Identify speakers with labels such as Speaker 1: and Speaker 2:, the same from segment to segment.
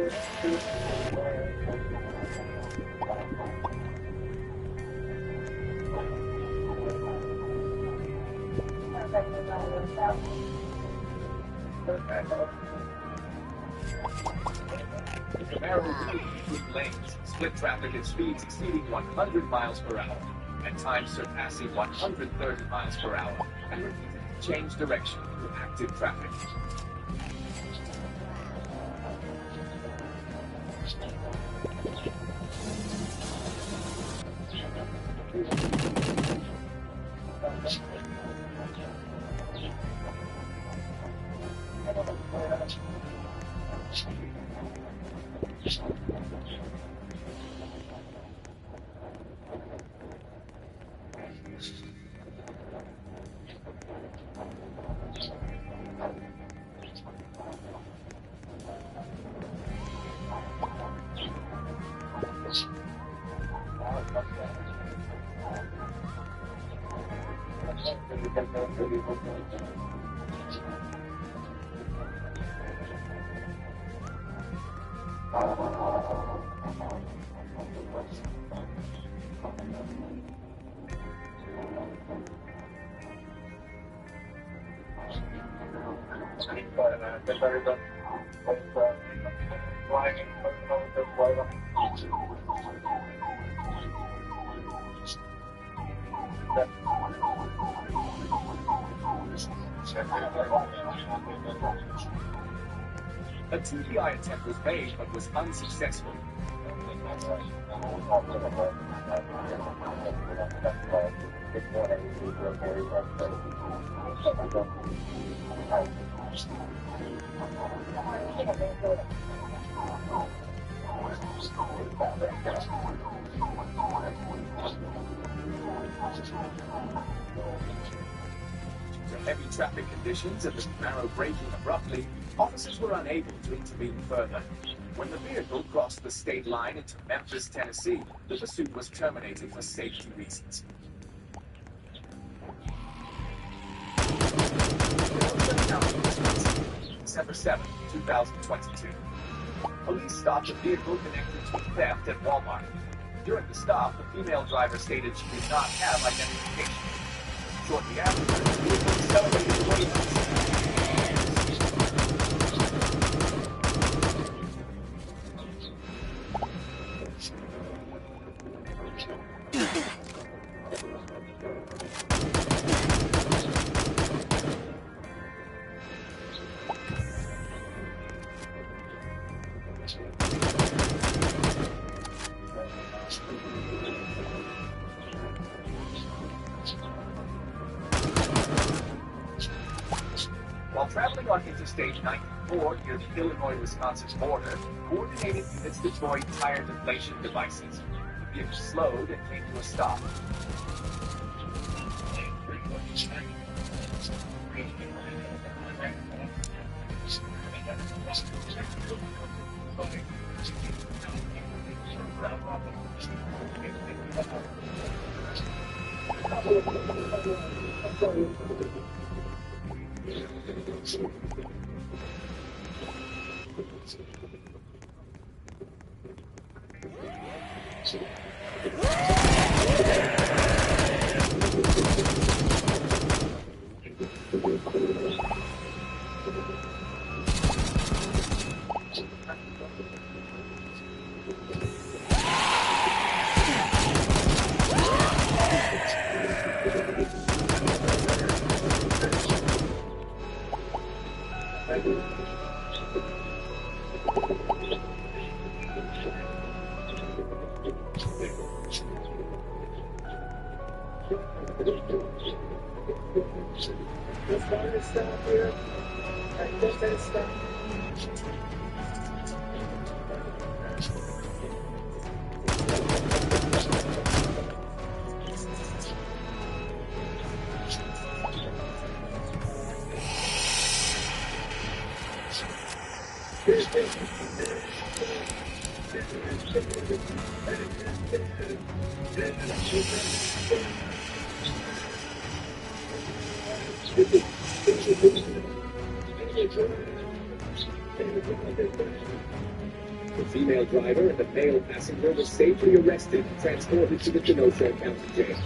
Speaker 1: The narrow between lanes split traffic at speeds exceeding 100 miles per hour and times surpassing 130 miles per hour and repeatedly change direction through active traffic. A TBI attempt was made but was unsuccessful. Due to heavy traffic conditions and the narrow braking abruptly, officers were unable to intervene further. When the vehicle crossed the state line into Memphis, Tennessee, the pursuit was terminated for safety reasons. December 7, 2022. Police stopped a vehicle connected to a theft at Walmart. During the stop, the female driver stated she did not have identification. Shortly after, the vehicle accelerated away from the scene. While traveling on Interstate 94 near the Illinois-Wisconsin border, coordinated units deployed tire deflation devices. The vehicle slowed and came to a stop. The female driver and the male passenger were safely arrested and transported to the Kenosha County Jail.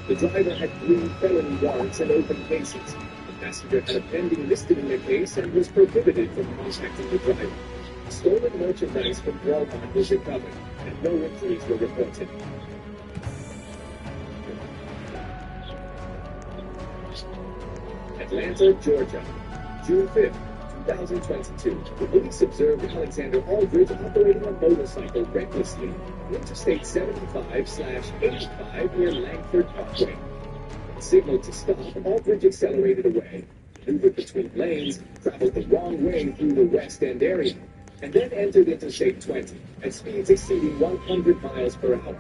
Speaker 1: The driver had 3 felony warrants and open cases. The passenger had a pending misdemeanor case and was prohibited from contacting the driver. Stolen merchandise from Walmart was recovered, and no injuries were reported. Atlanta, Georgia, June 5th, 2022. The police observed Alexander Aldridge operating a motorcycle recklessly on Interstate 75/85 near Langford Parkway. When signaled to stop, Aldridge accelerated away, maneuvered between lanes, traveled the wrong way through the West End area, and then entered Interstate 20 at speeds exceeding 100 miles per hour.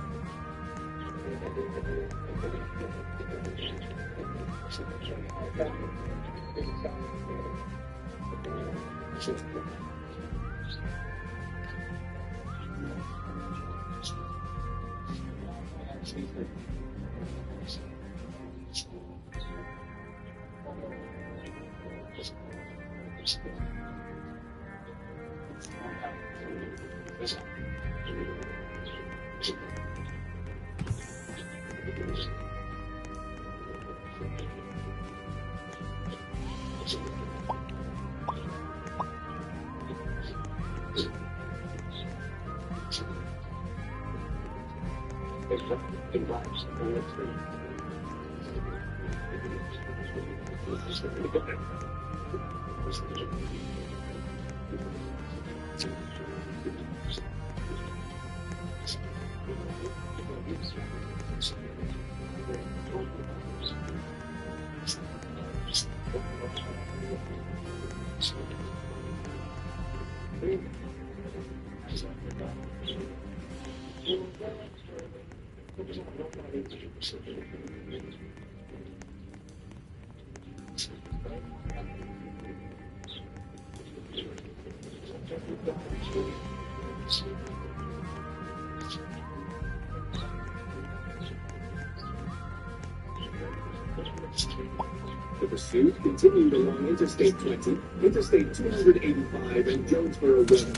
Speaker 1: The pursuit continued along Interstate 20, Interstate 285, and Jonesboro Road.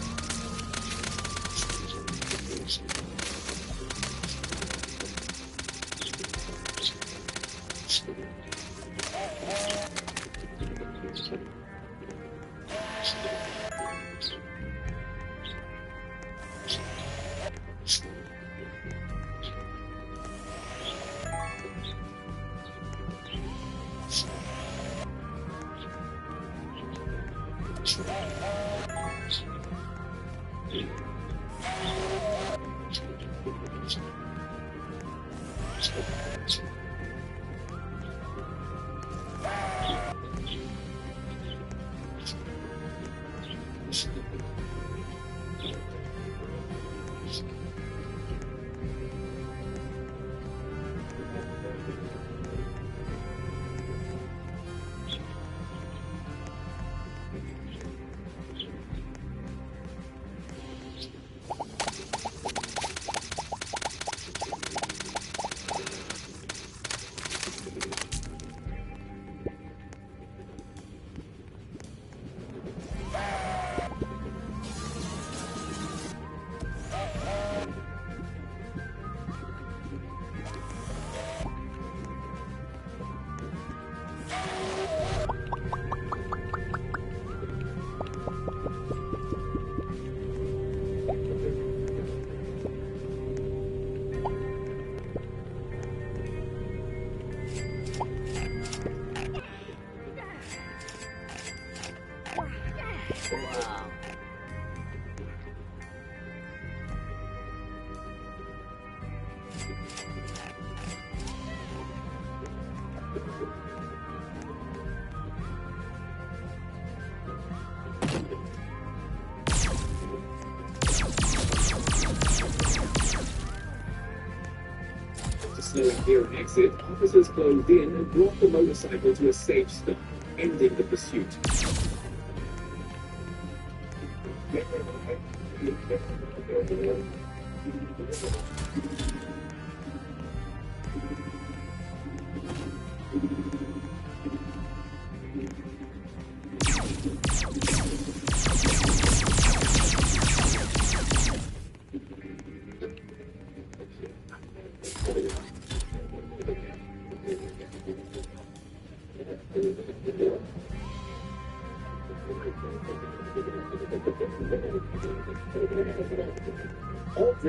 Speaker 1: Slowing near an exit, officers closed in and brought the motorcycle to a safe stop, ending the pursuit.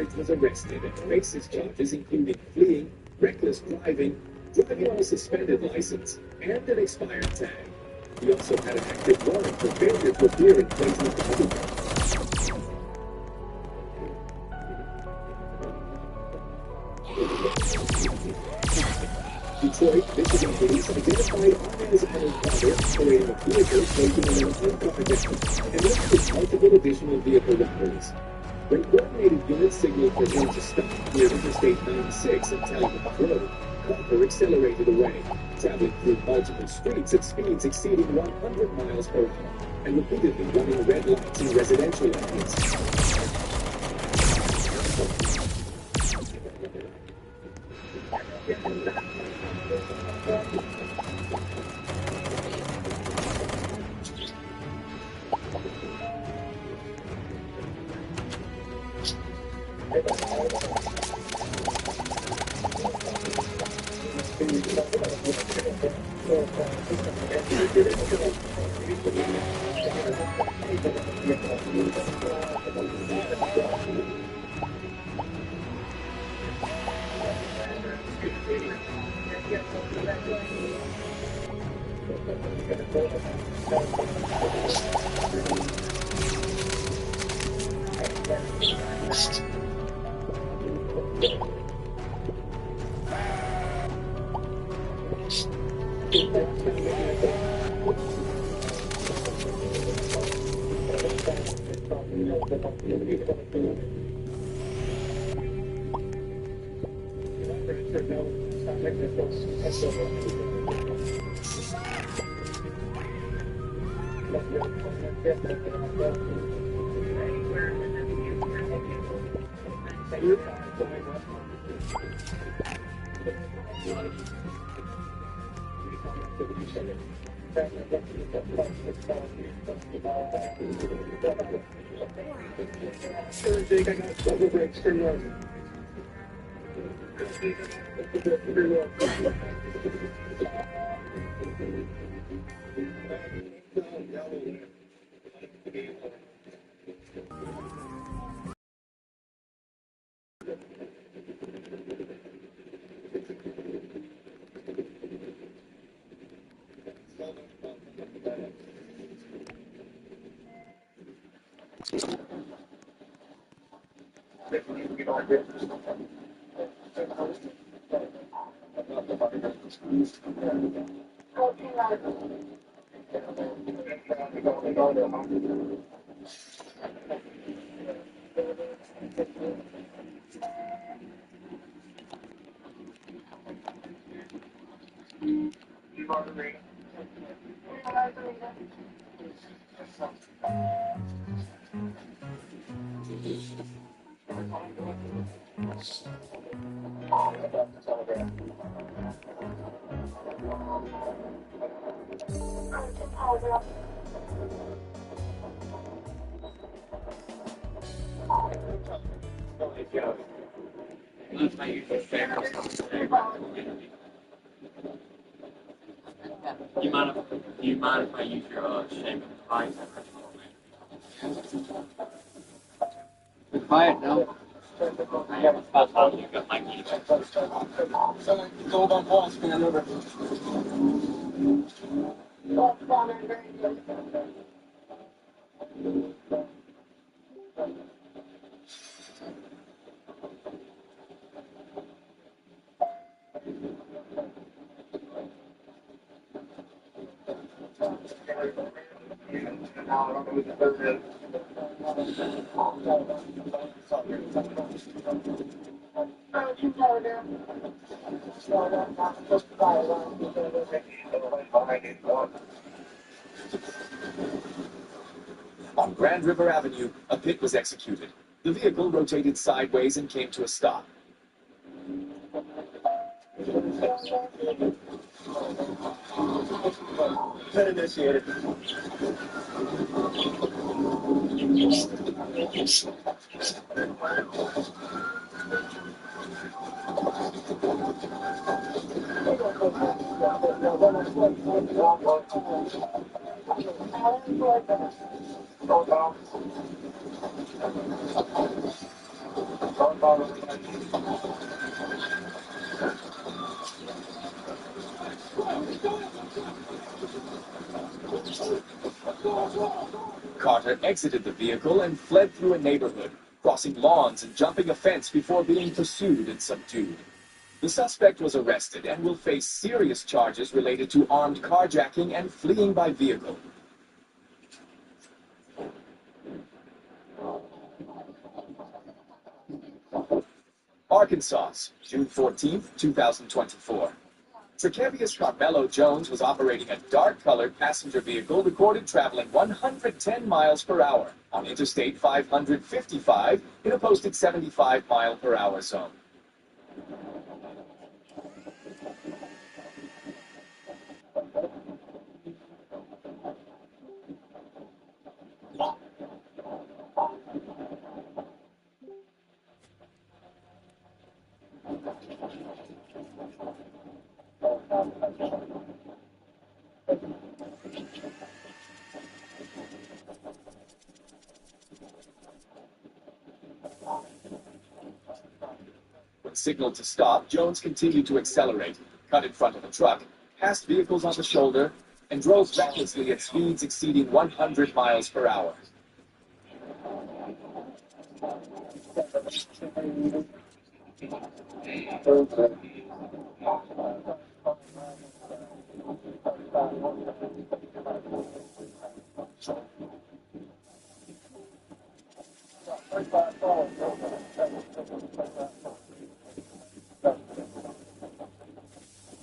Speaker 1: suspect was arrested and faces charges including fleeing, reckless driving, driving on a suspended license, and an expired tag. He also had an active warrant for failure to appear in places of public. Detroit, Michigan police identified Arnaz's father operating a vehicle taking an uncovered and listed multiple additional vehicle robberies. When coordinated units signaled for him to stop near Interstate 96 and Talbot Road, Cooper accelerated away, traveling through multiple streets at speeds exceeding 100 miles per hour and repeatedly running red lights in residential areas.
Speaker 2: Do you mind if I use your shame device? Quiet now. I have a spot on you, got my key.
Speaker 3: Someone told on pause for another.
Speaker 1: On Grand River Avenue, a pit was executed. The vehicle rotated sideways and came to a stop.
Speaker 3: Pit initiated.
Speaker 1: Carter exited the vehicle and fled through a neighborhood, crossing lawns and jumping a fence before being pursued and subdued. The suspect was arrested and will face serious charges related to armed carjacking and fleeing by vehicle. Arkansas, June 14, 2024. Trekevius Carmelo Jones was operating a dark-colored passenger vehicle recorded traveling 110 miles per hour on Interstate 555 in a posted 75-mile-per-hour zone. When signaled to stop, Jones continued to accelerate, cut in front of a truck, passed vehicles on the shoulder, and drove recklessly at speeds exceeding 100 miles per hour.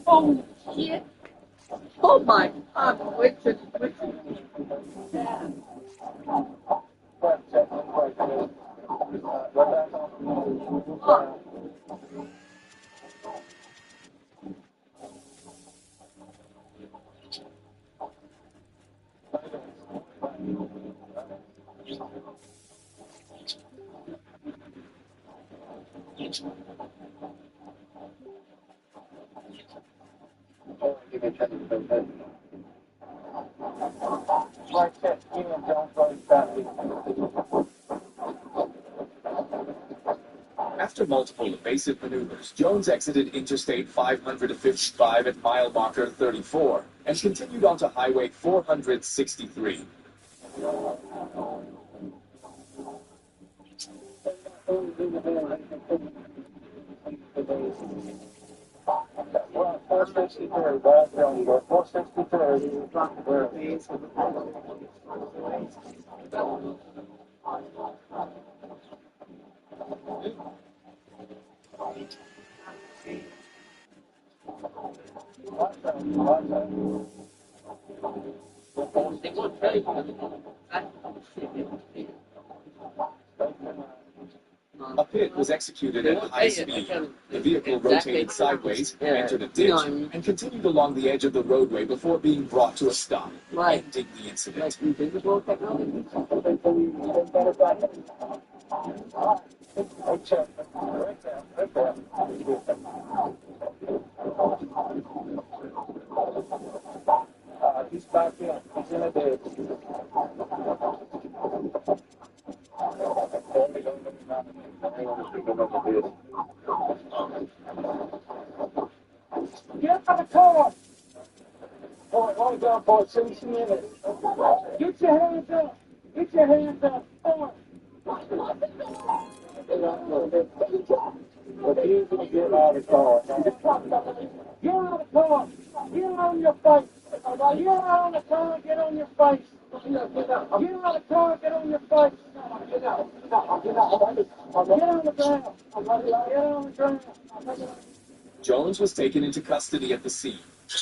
Speaker 4: Oh, shit. Oh, my God. Richard. Yeah. Oh.
Speaker 1: After multiple evasive maneuvers, Jones exited Interstate 555 at mile marker 34 and continued onto Highway 463. A pit was executed at high speed. The vehicle rotated sideways, entered a ditch, and continued along the edge of the roadway before being brought to a stop, ending the incident.
Speaker 4: Invisible technology.
Speaker 3: He's back in. He's in a ditch. Get out of the car! Boy, hold down, boy. 60 minutes. Get your hands up! Get your hands up! Boy! Refuse to get out of the car. Get out of the car! Get on your face! Get out of the car! Get on your face! Get out of the car! Get on your face! Get on the ground! Get on the ground!
Speaker 1: Jones was taken into custody at the scene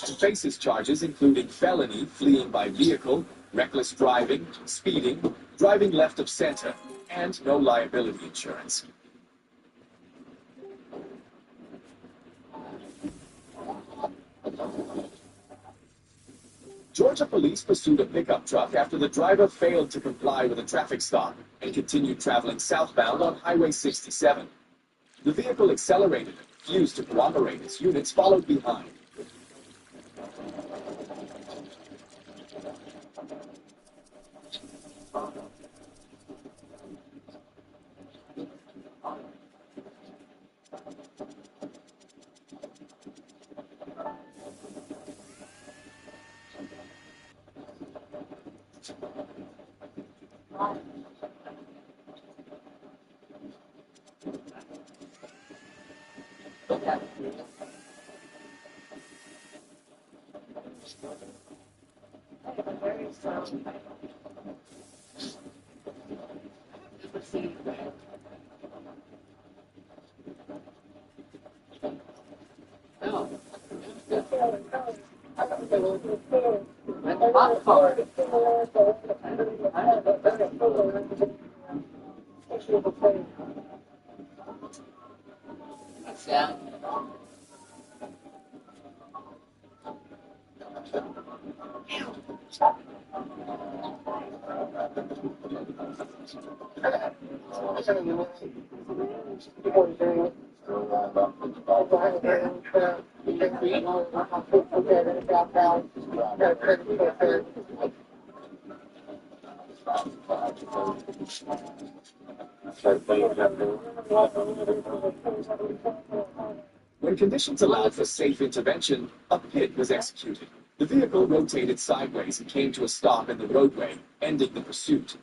Speaker 1: and faces charges including felony, fleeing by vehicle, reckless driving, speeding, driving left of center, and no liability insurance. Georgia police pursued a pickup truck after the driver failed to comply with a traffic stop and continued traveling southbound on Highway 67. The vehicle accelerated and refused to cooperate as units followed behind.
Speaker 4: Yeah.
Speaker 1: When conditions allowed for safe intervention, a pit was executed. The vehicle rotated sideways and came to a stop in the roadway, ending the pursuit.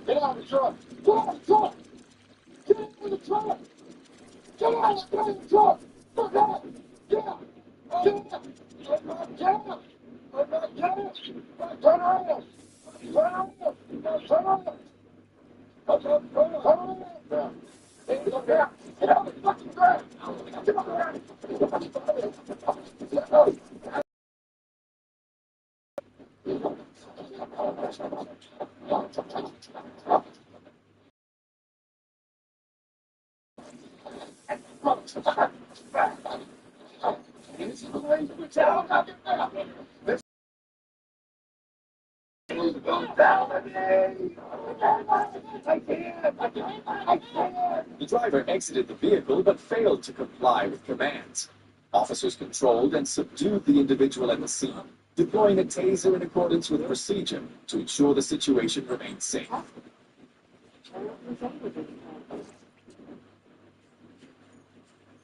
Speaker 3: Get out of the truck! Get out of the truck! Get out of the truck! Get out of the truck! Get out! Get out! Get out! Get out! Get out! Turn around! Turn around! Turn around! Turn around! Get out! Get out of the fucking ground! Get out of the ground!
Speaker 1: The driver exited the vehicle but failed to comply with commands. Officers controlled and subdued the individual at the scene, deploying a taser in accordance with procedure to ensure the situation remained safe.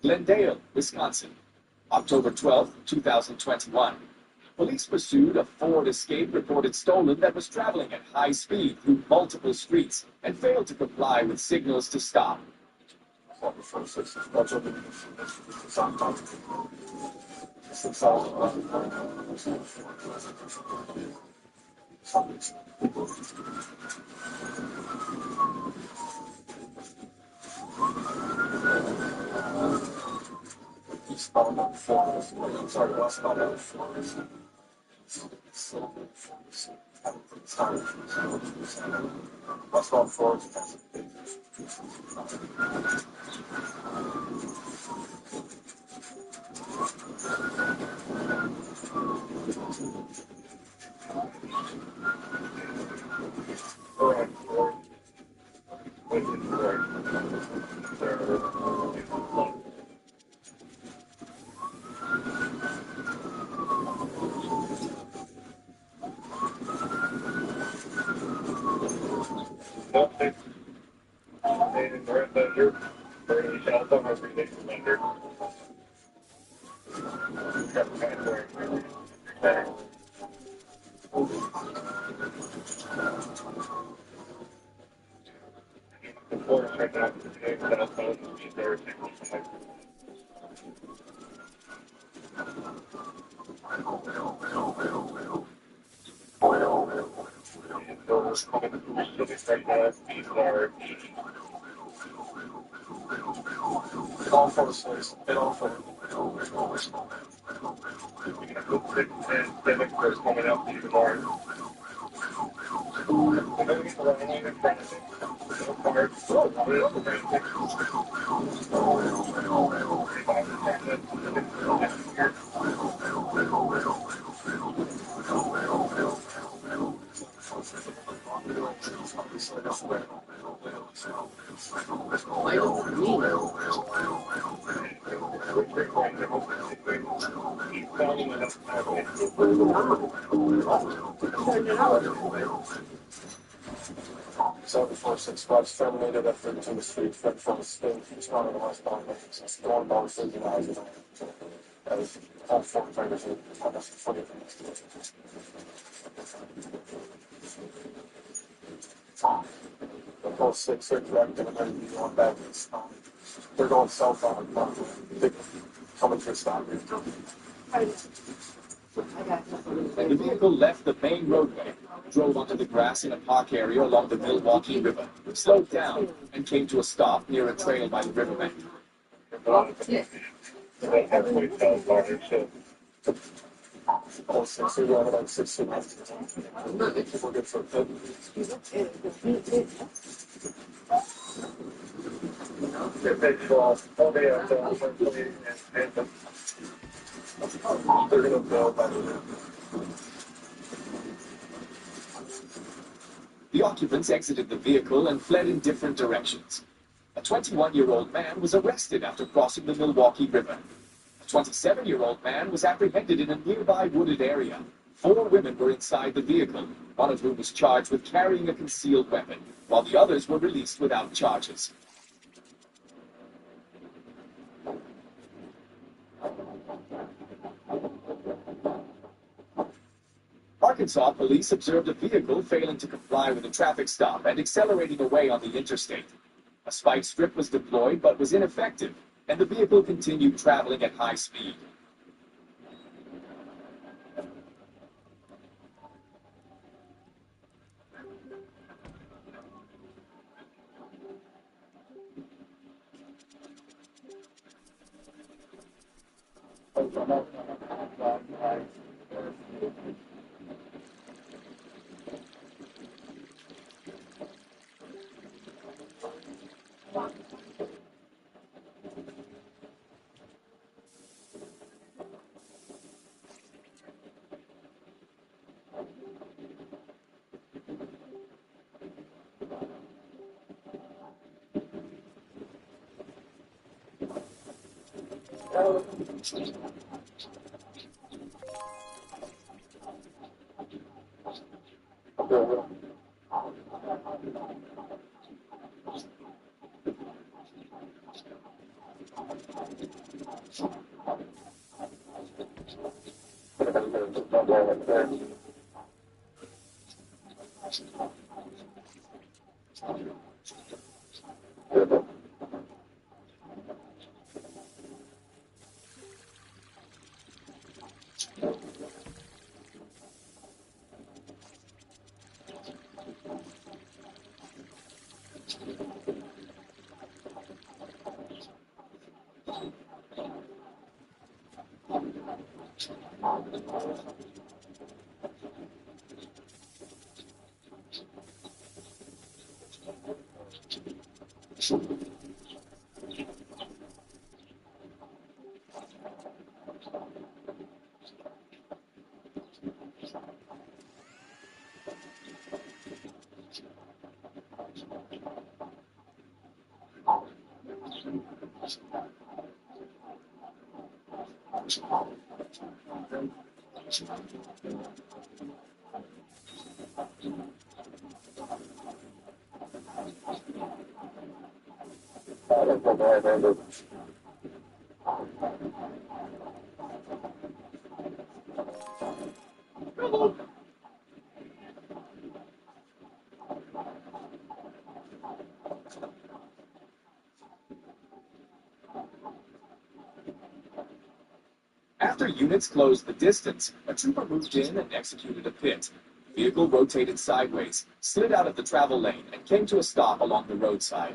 Speaker 1: Glendale, Wisconsin, October 12, 2021. Police pursued a Ford Escape reported stolen that was traveling at high speed through multiple streets and failed to comply with signals to stop.
Speaker 4: Why don't we? Turn it out.
Speaker 3: 746 was terminated at 13th Street, Frederick State, responding to westbound lanes, stormbound synchronized as all four drivers are footage. The whole six are correct and they're going back east. They're going southbound. They're coming to a stop.
Speaker 1: The vehicle left the main roadway, drove onto the grass in a park area along the Milwaukee River, slowed down, and came to a stop near a trail by the riverbank.
Speaker 3: All six are going about 16 minutes. We're good for a bit. They're going to go by the river.
Speaker 1: The occupants exited the vehicle and fled in different directions. A 21-year-old man was arrested after crossing the Milwaukee River. A 27-year-old man was apprehended in a nearby wooded area. 4 women were inside the vehicle, one of whom was charged with carrying a concealed weapon, while the others were released without charges. Arkansas police observed a vehicle failing to comply with a traffic stop and accelerating away on the interstate. A spike strip was deployed but was ineffective, and the vehicle continued traveling at high speed. After units closed the distance, a trooper moved in and executed a pit. The vehicle rotated sideways, slid out of the travel lane, and came to a stop along the roadside.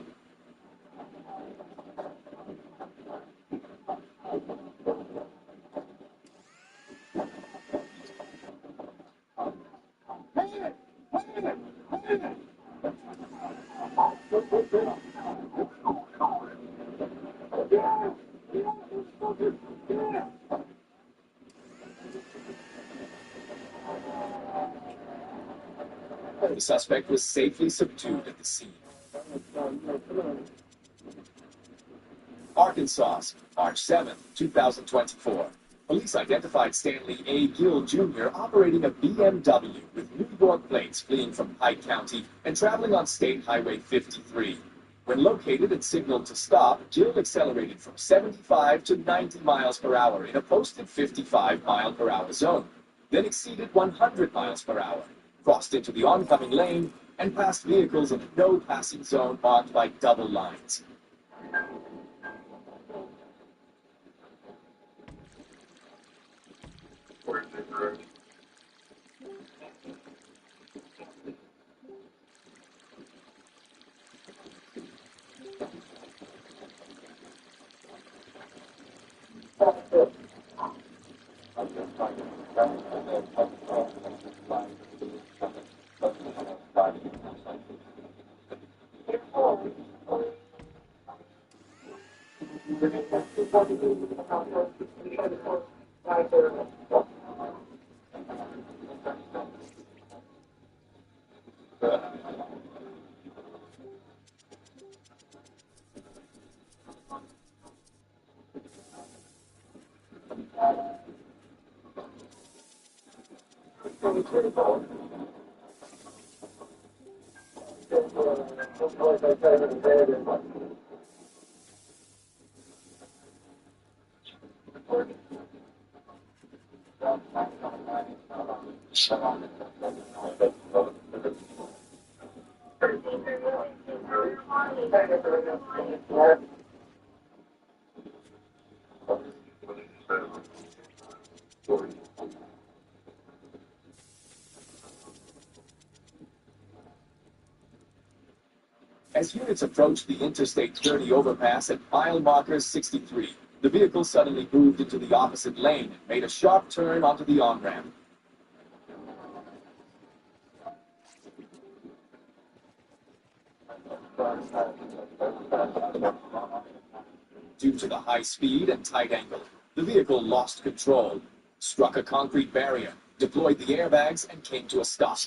Speaker 1: The suspect was safely subdued at the scene. Arkansas, March 7, 2024. Police identified Stanley A. Gill Jr. operating a BMW with New York plates fleeing from Pike County and traveling on State Highway 53. When located and signaled to stop, Gill accelerated from 75 to 90 miles per hour in a posted 55-mile-per-hour zone, then exceeded 100 miles per hour, crossed into the oncoming lane, and passed vehicles in a no-passing zone marked by double lines. As units approached the Interstate 30 overpass at mile marker 63, the vehicle suddenly moved into the opposite lane and made a sharp turn onto the on-ramp. Due to the high speed and tight angle, the vehicle lost control, struck a concrete barrier, deployed the airbags, and came to a stop.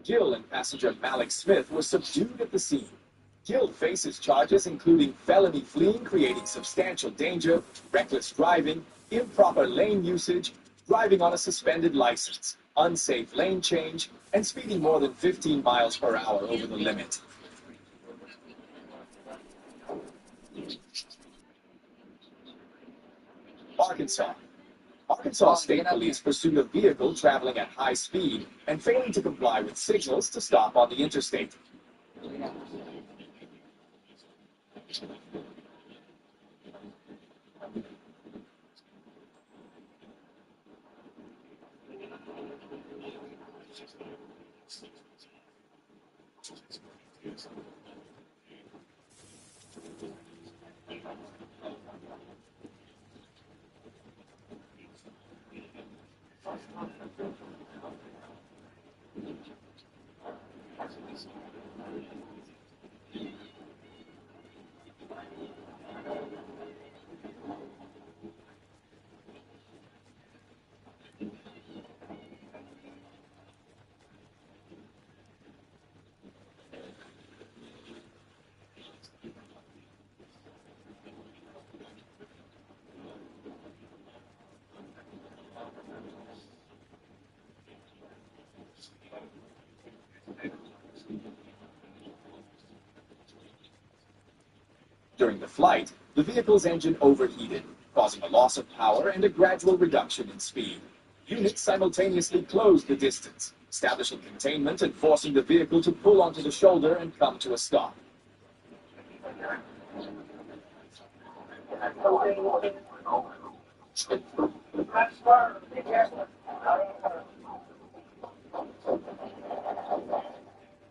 Speaker 1: Gill and passenger Malik Smith were subdued at the scene. Gill faces charges including felony fleeing creating substantial danger, reckless driving, improper lane usage, driving on a suspended license, unsafe lane change, and speeding more than 15 miles per hour over the limit. Arkansas. Arkansas State Police pursued a vehicle traveling at high speed and failing to comply with signals to stop on the interstate. During the flight, the vehicle's engine overheated, causing a loss of power and a gradual reduction in speed. Units simultaneously closed the distance, establishing containment and forcing the vehicle to pull onto the shoulder and come to a stop.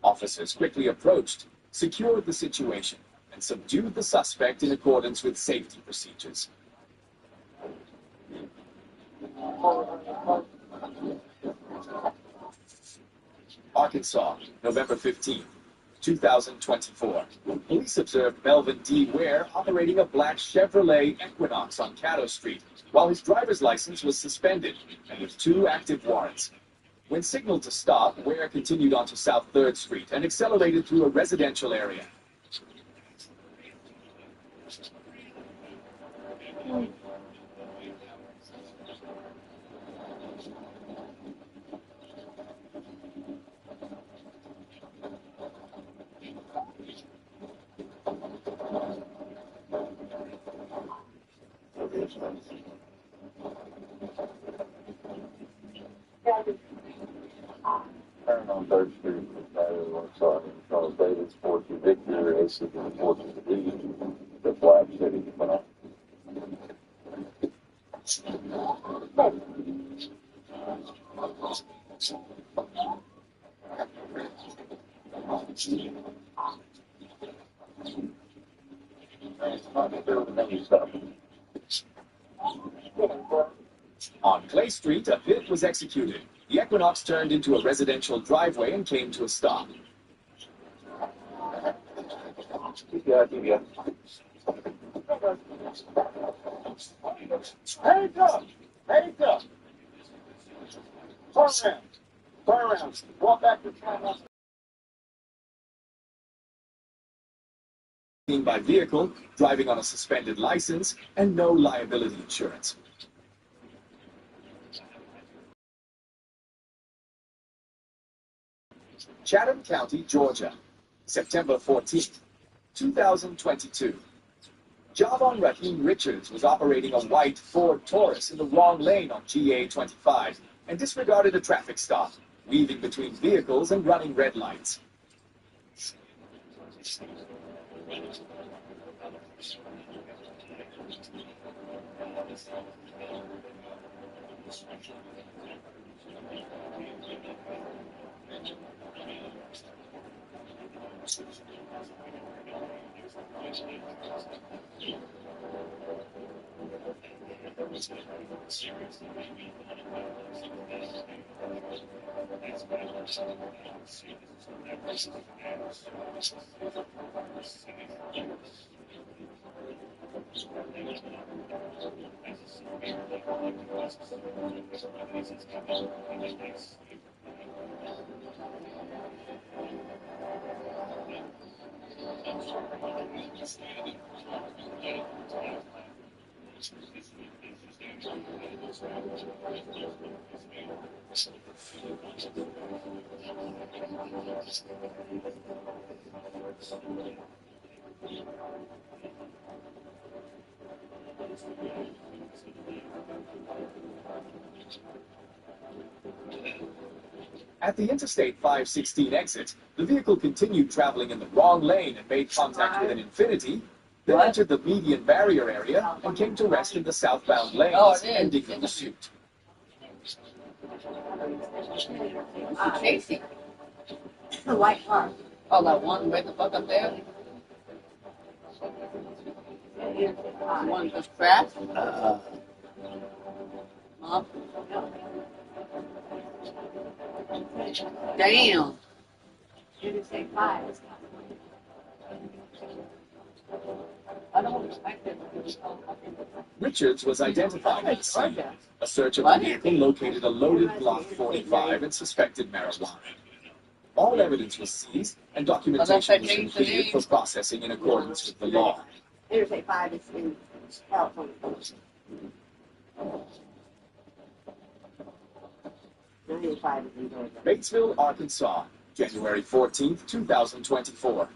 Speaker 1: Officers quickly approached, secured the situation, and subdued the suspect in accordance with safety procedures. Arkansas, November 15th, 2024. Police observed Melvin D. Ware operating a black Chevrolet Equinox on Caddo Street while his driver's license was suspended and with 2 active warrants. When signaled to stop, Ware continued onto South 3rd Street and accelerated through a residential area.
Speaker 5: Turn on 3rd Street, Charles Davis, 4-2 Victor, AC 4-2 D, the Black City, Equinox.
Speaker 1: On Clay Street, a hit was executed. The Equinox turned into a residential driveway and came to a stop.
Speaker 3: Hands up! Hands up! Turn around. Turn around. Walk back to the car.
Speaker 1: By vehicle, driving on a suspended license, and no liability insurance. Chatham County, Georgia, September 14th, 2022. Javon Raheem Richards was operating a white Ford Taurus in the wrong lane on GA 25 and disregarded a traffic stop, weaving between vehicles and running red lights. At the Interstate 516 exit, the vehicle continued traveling in the wrong lane and made contact with an Infiniti, then entered the median barrier area and came to rest in the southbound lanes, ending the pursuit.
Speaker 6: Casey. The white car. Oh, that one way the fuck up there? One just crashed? Huh? Damn.
Speaker 7: Interstate 5 is I don't expect it to be
Speaker 1: Richards was identified at the scene. A search of the vehicle located a loaded Glock 45 and suspected marijuana. All evidence was seized and documentation was completed for processing in accordance with the law.
Speaker 7: Interstate 5 is in California.
Speaker 1: Batesville, Arkansas, January 14th, 2024.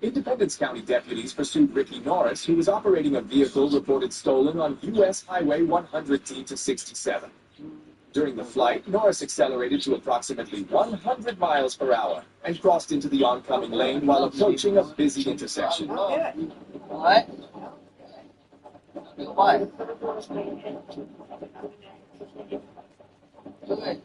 Speaker 1: Independence County deputies pursued Ricky Norris, who was operating a vehicle reported stolen on U.S. Highway 100T to 67. During the flight, Norris accelerated to approximately 100 miles per hour and crossed into the oncoming lane while approaching a busy intersection.
Speaker 6: What? What? Good.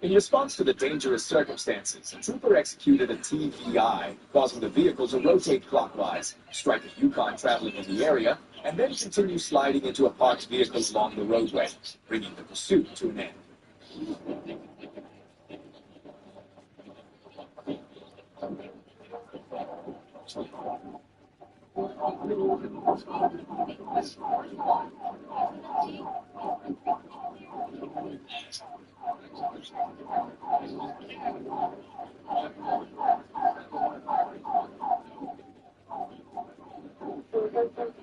Speaker 1: In response to the dangerous circumstances, a trooper executed a TVI, causing the vehicle to rotate clockwise, strike a Yukon traveling in the area, and then continue sliding into a parked vehicle along the roadway, bringing the pursuit to an end.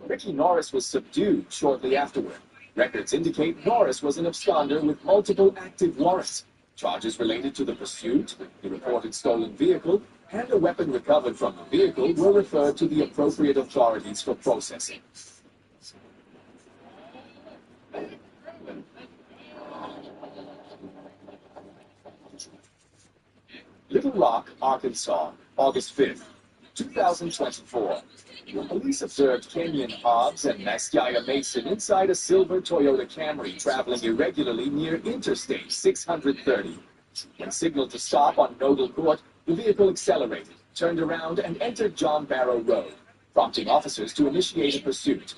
Speaker 1: Ricky Norris was subdued shortly afterward. Records indicate Norris was an absconder with multiple active warrants. Charges related to the pursuit, the reported stolen vehicle, and a weapon recovered from the vehicle were referred to the appropriate authorities for processing. Little Rock, Arkansas, August 5th, 2024. Police observed Kenyon Hobbs and Mastiah Mason inside a silver Toyota Camry traveling irregularly near Interstate 630. When signaled to stop on Nodal Court, the vehicle accelerated, turned around, and entered John Barrow Road, prompting officers to initiate a pursuit.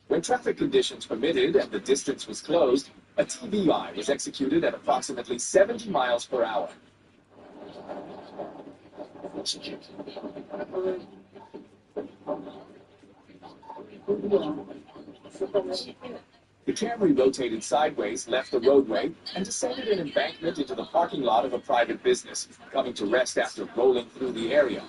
Speaker 1: When traffic conditions permitted and the distance was closed, a TVI was executed at approximately 70 miles per hour. The Camry rotated sideways, left the roadway, and descended an embankment into the parking lot of a private business, coming to rest after rolling through the area.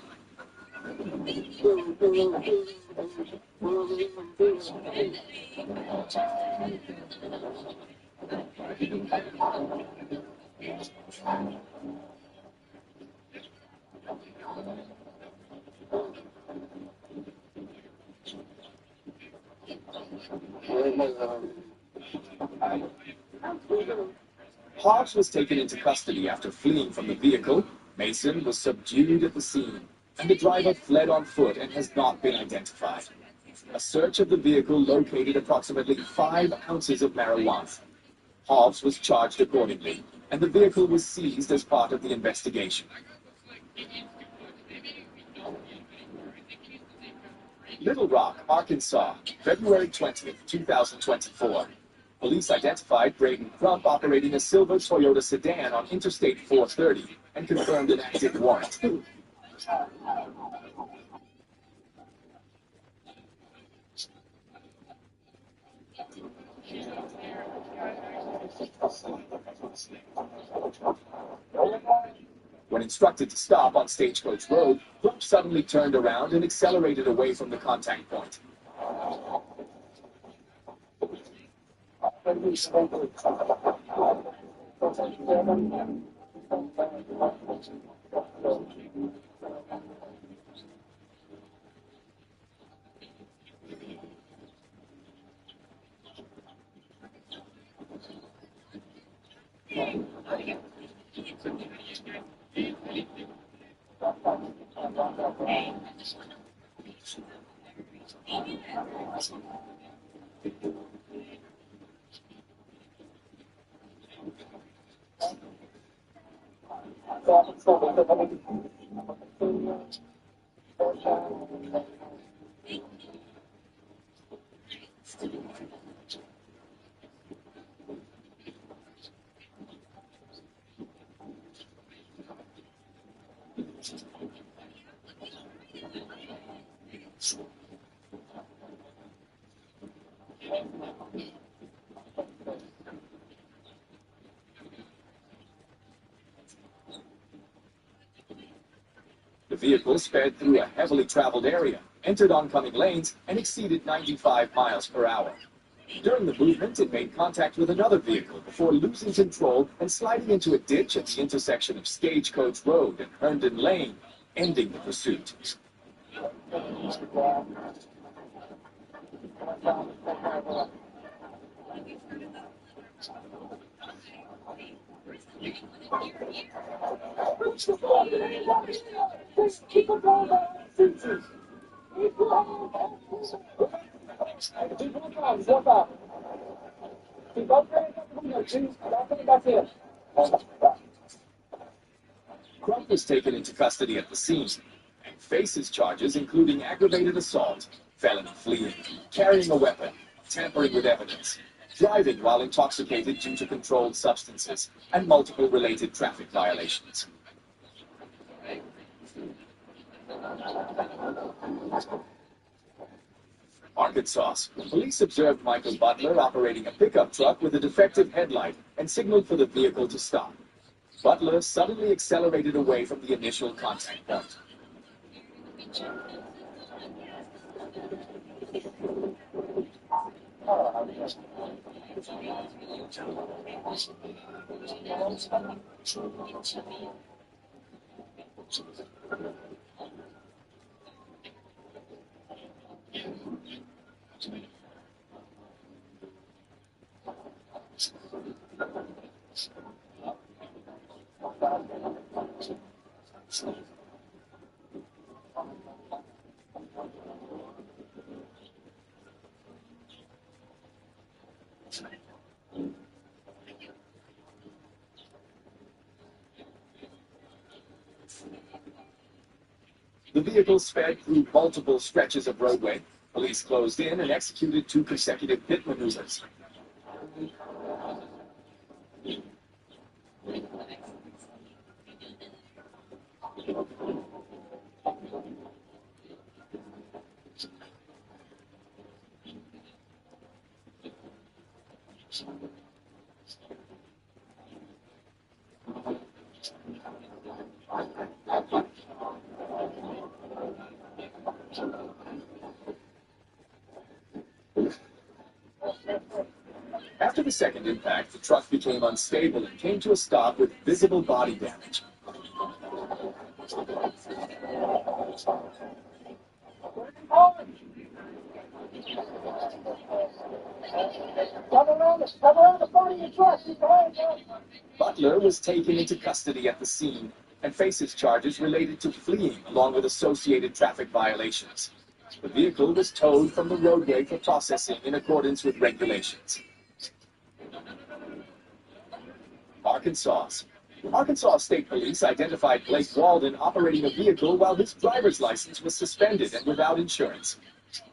Speaker 1: Hobbs was taken into custody after fleeing from the vehicle. Mason was subdued at the scene, and the driver fled on foot and has not been identified. A search of the vehicle located approximately 5 ounces of marijuana. Hobbs was charged accordingly, and the vehicle was seized as part of the investigation. Little Rock, Arkansas, February 20th, 2024. Police identified Braden Crump operating a silver Toyota sedan on Interstate 430 and confirmed an active warrant. When instructed to stop on Stagecoach Road, Crump suddenly turned around and accelerated away from the contact point. The vehicle sped through a heavily traveled area, entered oncoming lanes, and exceeded 95 miles per hour. During the movement, it made contact with another vehicle before losing control and sliding into a ditch at the intersection of Stagecoach Road and Herndon Lane, ending the pursuit. Crump was taken into custody at the scene and faces charges including aggravated assault, felony fleeing, carrying a weapon, tampering with evidence, driving while intoxicated due to controlled substances, and multiple related traffic violations. Arkansas. Police observed Michael Butler operating a pickup truck with a defective headlight and signaled for the vehicle to stop. Butler suddenly accelerated away from the initial contact point. The vehicle sped through multiple stretches of roadway. Police closed in and executed 2 consecutive pit maneuvers. After the second impact, the truck became unstable and came to a stop with visible body damage. Butler was taken into custody at the scene and faces charges related to fleeing along with associated traffic violations. The vehicle was towed from the roadway for processing in accordance with regulations. Arkansas. Arkansas State Police identified Blake Walden operating a vehicle while his driver's license was suspended and without insurance.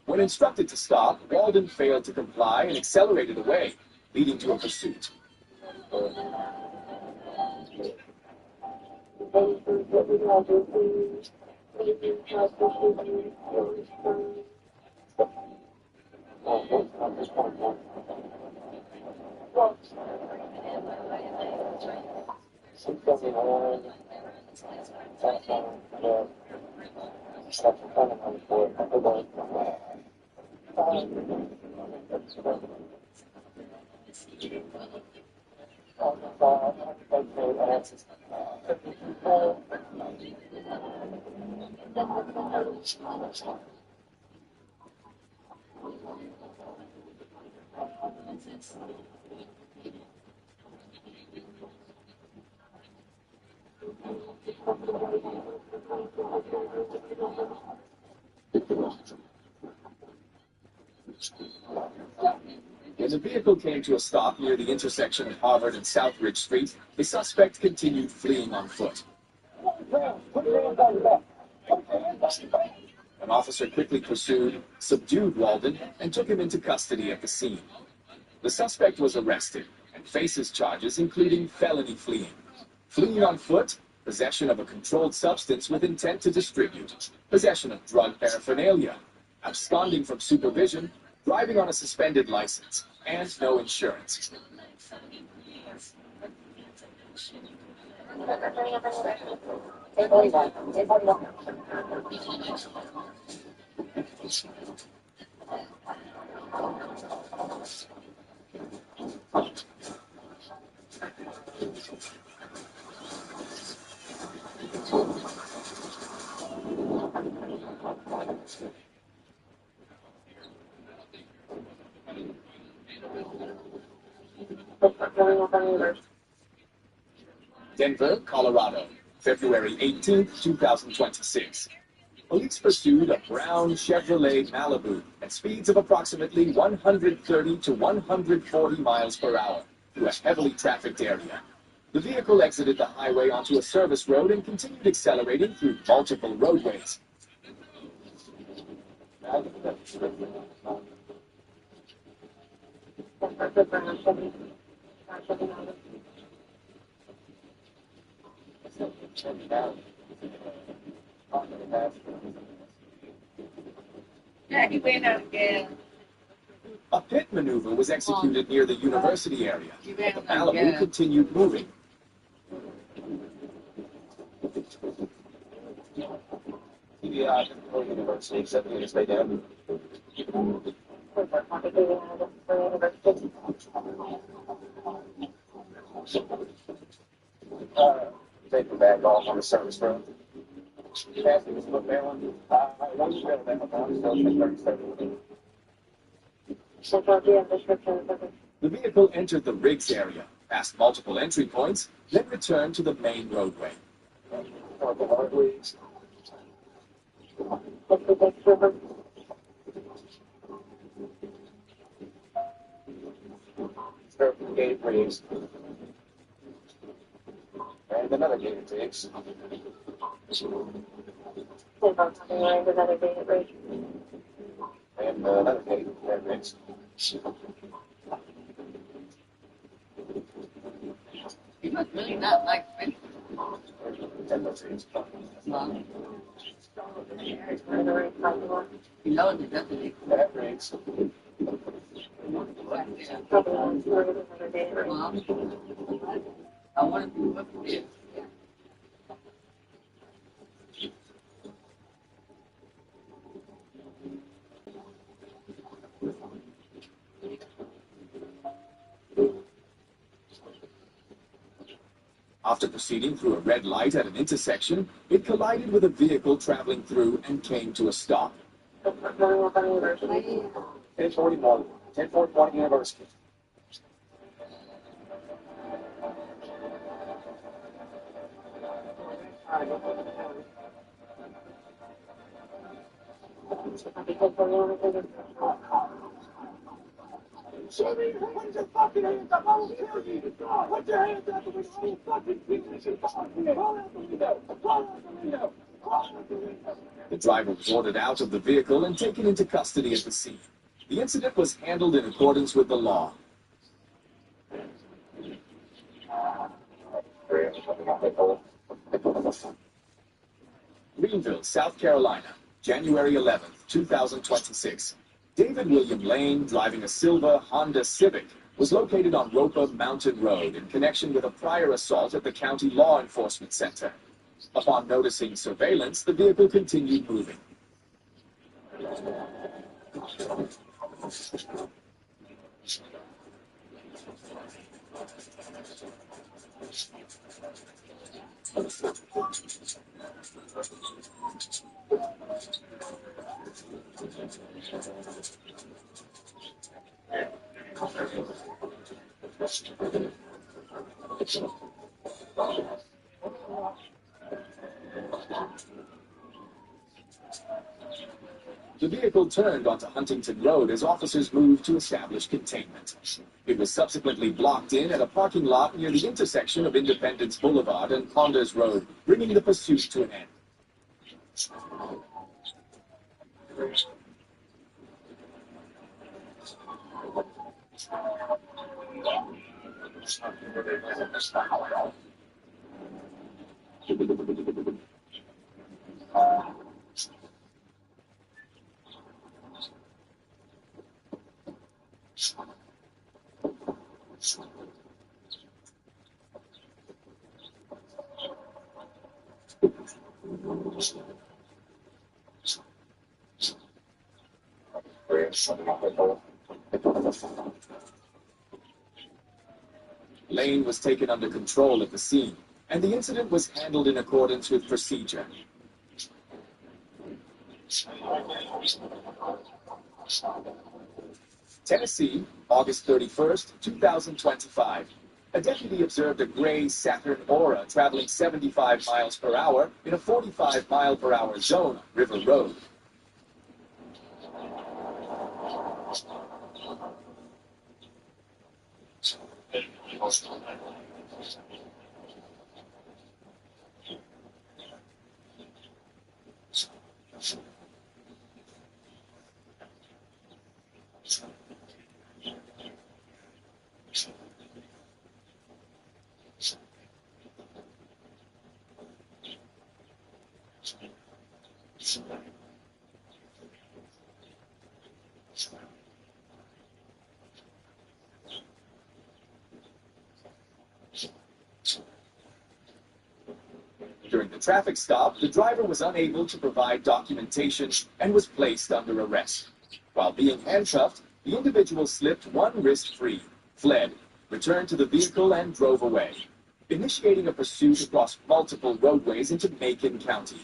Speaker 1: When instructed to stop, Walden failed to comply and accelerated away, leading to a pursuit. When the vehicle came to a stop near the intersection of Harvard and Southridge Street, the suspect continued fleeing on foot. An officer quickly pursued, subdued Walden, and took him into custody at the scene. The suspect was arrested and faces charges including felony fleeing on foot, possession of a controlled substance with intent to distribute, possession of drug paraphernalia, absconding from supervision, driving on a suspended license, and no insurance. Denver, Colorado, February 18, 2026. Police pursued a brown Chevrolet Malibu at speeds of approximately 130 to 140 miles per hour through a heavily trafficked area. The vehicle exited the highway onto a service road and continued accelerating through multiple roadways.
Speaker 6: Yeah, he ran out again.
Speaker 1: A pit maneuver was executed near the university area, but the Malibu
Speaker 6: Yeah.
Speaker 1: continued moving.
Speaker 5: University, except you stay down. Take the bag off on the service road. Ask me to look down. I was still there, but I'm still in 37.
Speaker 1: The vehicle entered the Riggs area, passed multiple entry points, then returned to the main roadway.
Speaker 5: Gate Riggs. And another gate Riggs. And another gate Riggs.
Speaker 6: He must really not like me. Mom. He knows it, doesn't he?
Speaker 5: That Riggs.
Speaker 6: Mom. I want to be with you.
Speaker 1: After proceeding through a red light at an intersection, it collided with a vehicle traveling through and came to a stop.
Speaker 5: 1041. 1041 University.
Speaker 3: Jimmy, put your fucking hands up. I will kill you. Put your hands up and we see fucking pieces of fucking. Call out the window. Call out the window. Call out the window.
Speaker 1: The driver was ordered out of the vehicle and taken into custody at the scene. The incident was handled in accordance with the law. Greenville, South Carolina, January 11, 2026. David William Lane, driving a silver Honda Civic, was located on Roper Mountain Road in connection with a prior assault at the County Law Enforcement Center. Upon noticing surveillance, the vehicle continued moving. The vehicle turned onto Huntington Road as officers moved to establish containment. It was subsequently blocked in at a parking lot near the intersection of Independence Boulevard and Ponders Road, bringing the pursuit to an end. Lane was taken under control at the scene, and the incident was handled in accordance with procedure. Tennessee, August 31st, 2025. A deputy observed a gray Saturn Aura traveling 75 miles per hour in a 45 mile per hour zone on River Road. During the traffic stop, the driver was unable to provide documentation and was placed under arrest. While being handcuffed, the individual slipped one wrist free, fled, returned to the vehicle, and drove away, initiating a pursuit across multiple roadways into Macon County.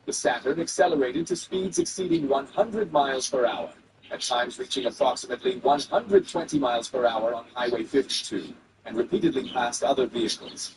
Speaker 1: The Saturn accelerated to speeds exceeding 100 miles per hour, at times reaching approximately 120 miles per hour on Highway 52, and repeatedly passed other vehicles.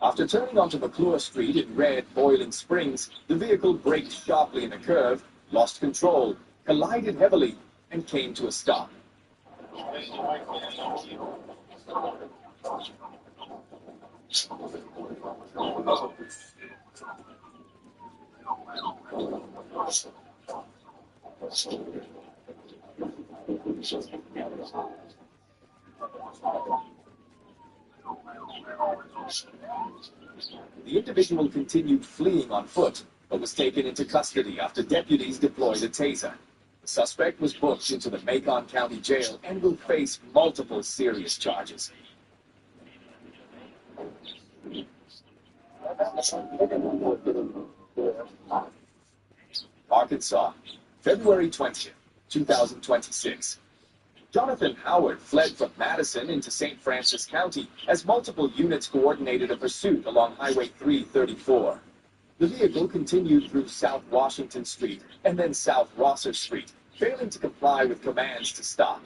Speaker 1: After turning onto McClure Street in red Boiling Springs, the vehicle braked sharply in a curve, lost control, collided heavily, and came to a stop. The individual continued fleeing on foot, but was taken into custody after deputies deployed a taser. The suspect was booked into the Macon County Jail and will face multiple serious charges. Arkansas, February 20th, 2026. Jonathan Howard fled from Madison into St. Francis County as multiple units coordinated a pursuit along Highway 334. The vehicle continued through South Washington Street and then South Rosser Street, failing to comply with commands to stop.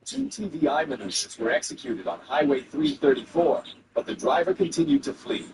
Speaker 1: Two TVI maneuvers were executed on Highway 334, but the driver continued to flee.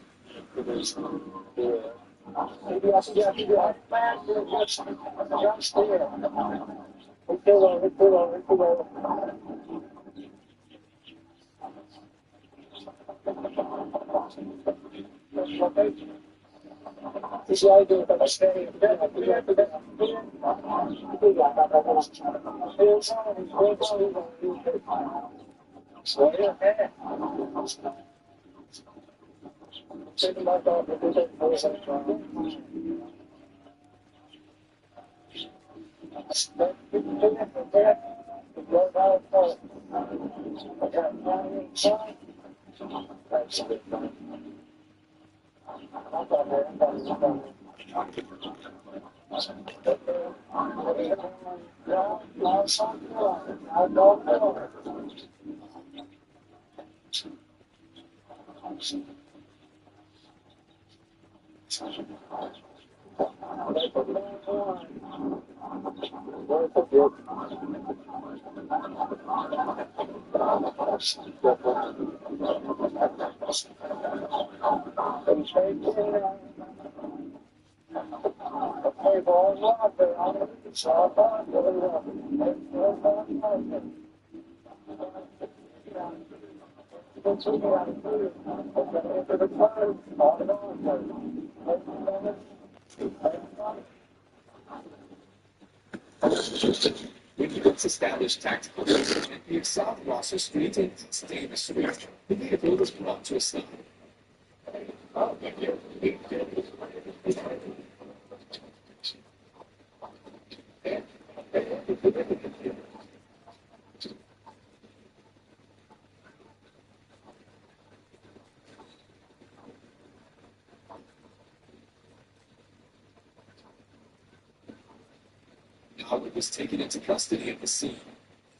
Speaker 1: When units established tactical position near South Rosser Street and East Davis Street, the vehicle was brought to a stop. Howard was taken into custody at the scene.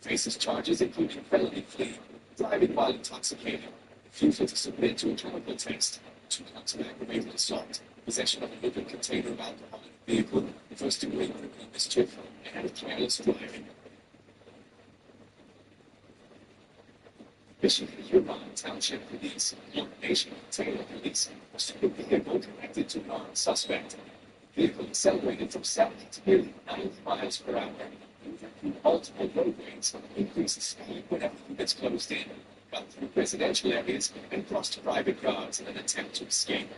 Speaker 1: He faces charges including felony fleeing, driving while intoxicated, refusal to submit to a chemical test, 2 counts of aggravated assault, possession of a living container of alcohol in the vehicle, first-degree criminal mischief, and careless driving. Michigan Huron Township Police, coordination with Taylor Police, pursued a vehicle connected to an armed suspect. The vehicle accelerated from 70 to nearly 90 miles per hour, moving through multiple roadways, increased speed whenever units closed in, through residential areas and crossed private roads in an attempt to escape.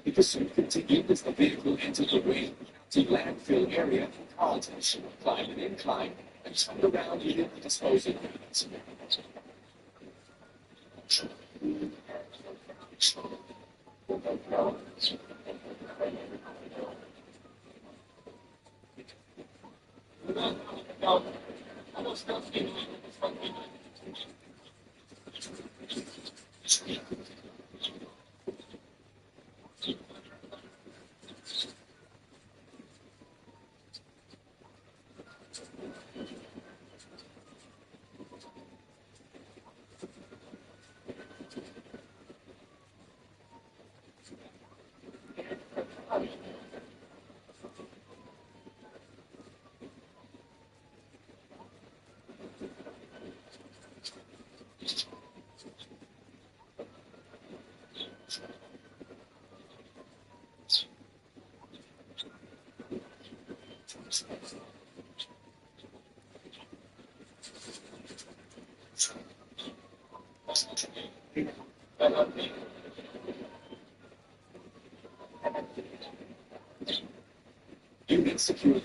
Speaker 1: The pursuit continued as the vehicle entered the Wayne County landfill area in Carlton, climbed an incline, and turned around within the disposal units.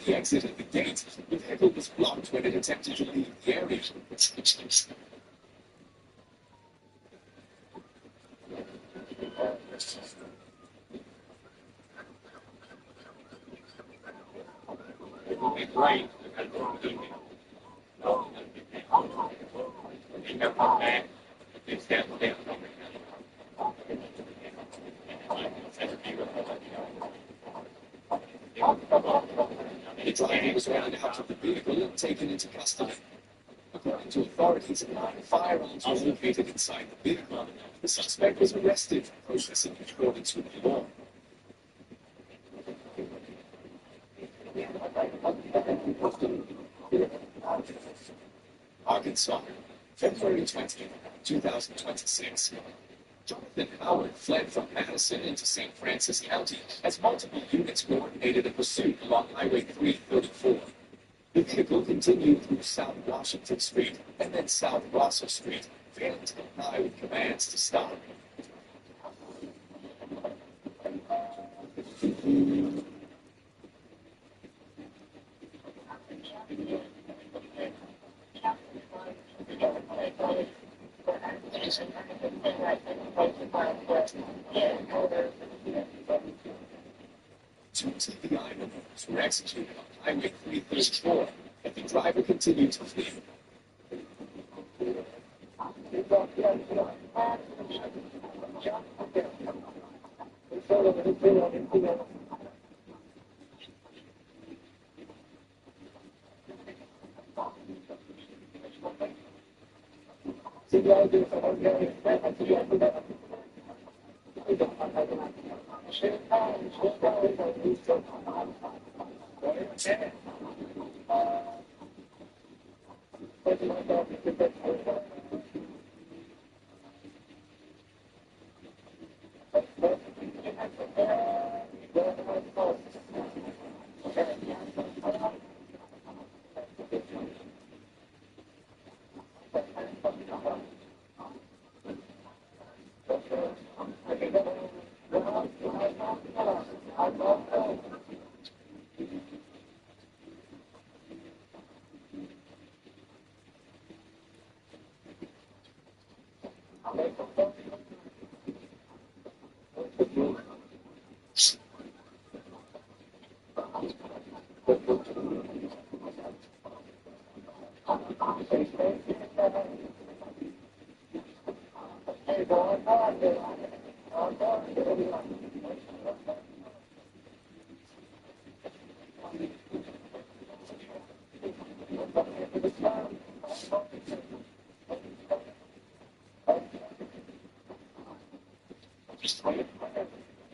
Speaker 1: the exit at the gate, the vehicle was blocked when it attempted to leave the area. The driver was run out of the vehicle and taken into custody. According to authorities, firearms were located inside the vehicle. The suspect was arrested for processing in accordance with the law. Arkansas, February 20th, 2026. Jonathan Howard fled from Madison into St. Francis County as multiple units coordinated a pursuit along Highway 334. The vehicle continued through South Washington Street and then South Rosser Street, failing to comply with commands to stop. Two TBI removals were executed on Highway 334, but the driver continued to flee.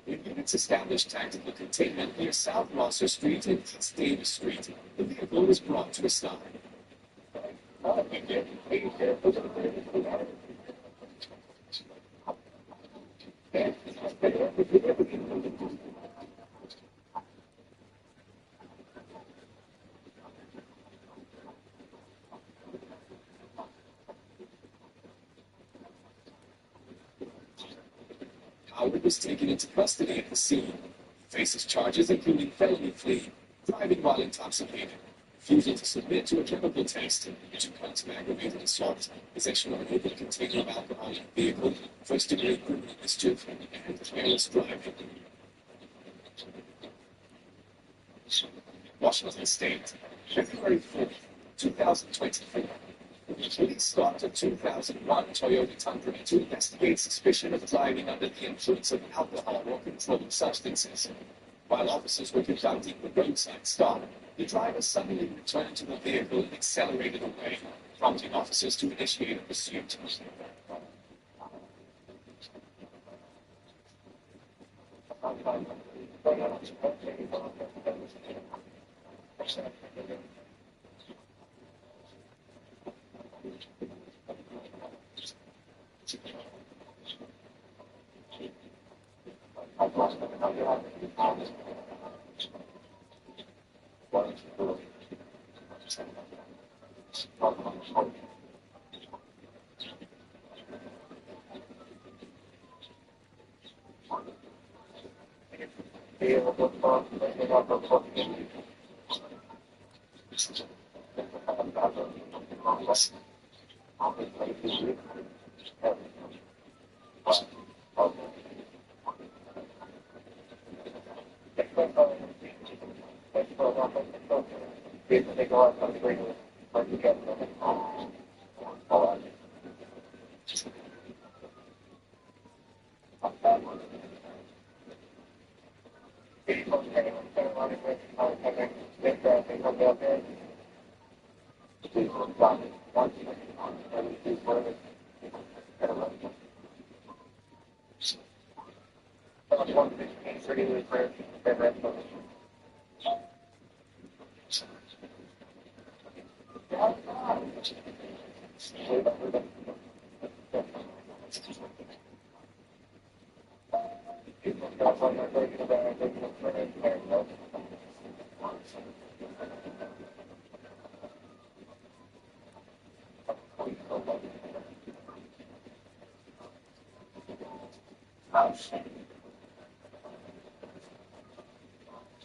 Speaker 1: The units established tactical containment near South Rosser Street and East Davis Street. The vehicle was brought to a stop. Howard was taken into custody at the scene. He faces charges including felony fleeing, driving while intoxicated, refusal to submit to a chemical test, 2 counts of aggravated assault, possession of an open container of alcohol in the vehicle, first-degree criminal mischief, and careless driving. Washington State, February 4th, 2024. Police stopped a 2001 Toyota Tundra to investigate suspicion of driving under the influence of alcohol or controlled substances. While officers were conducting the roadside stop, the driver suddenly returned to the vehicle and accelerated away, prompting officers to initiate a pursuit.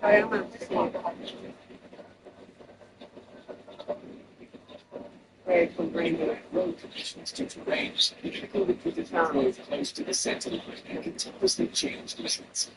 Speaker 6: Sorry, I'm going to see it. Very cool brain.
Speaker 1: Road conditions due to rain, the vehicle repeatedly drove close to the center and continuously changed distance.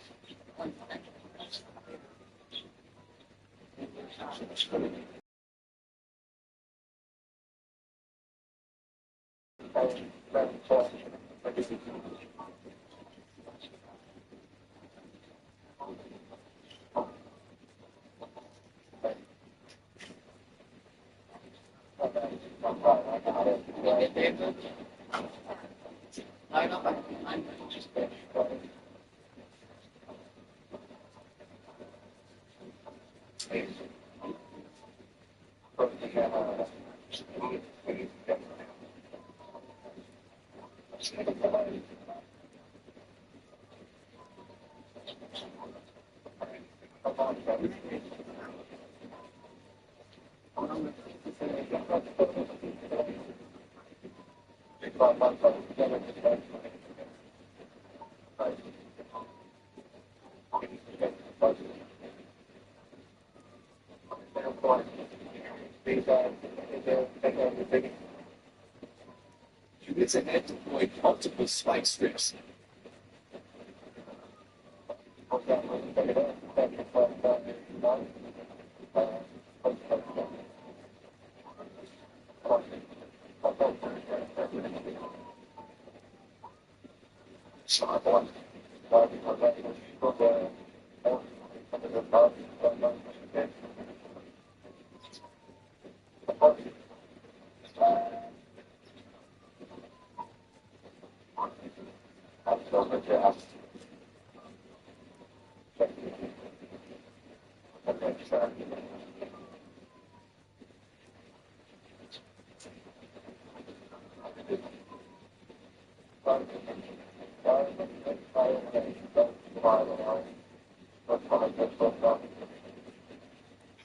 Speaker 1: Units ahead deployed multiple spike strips.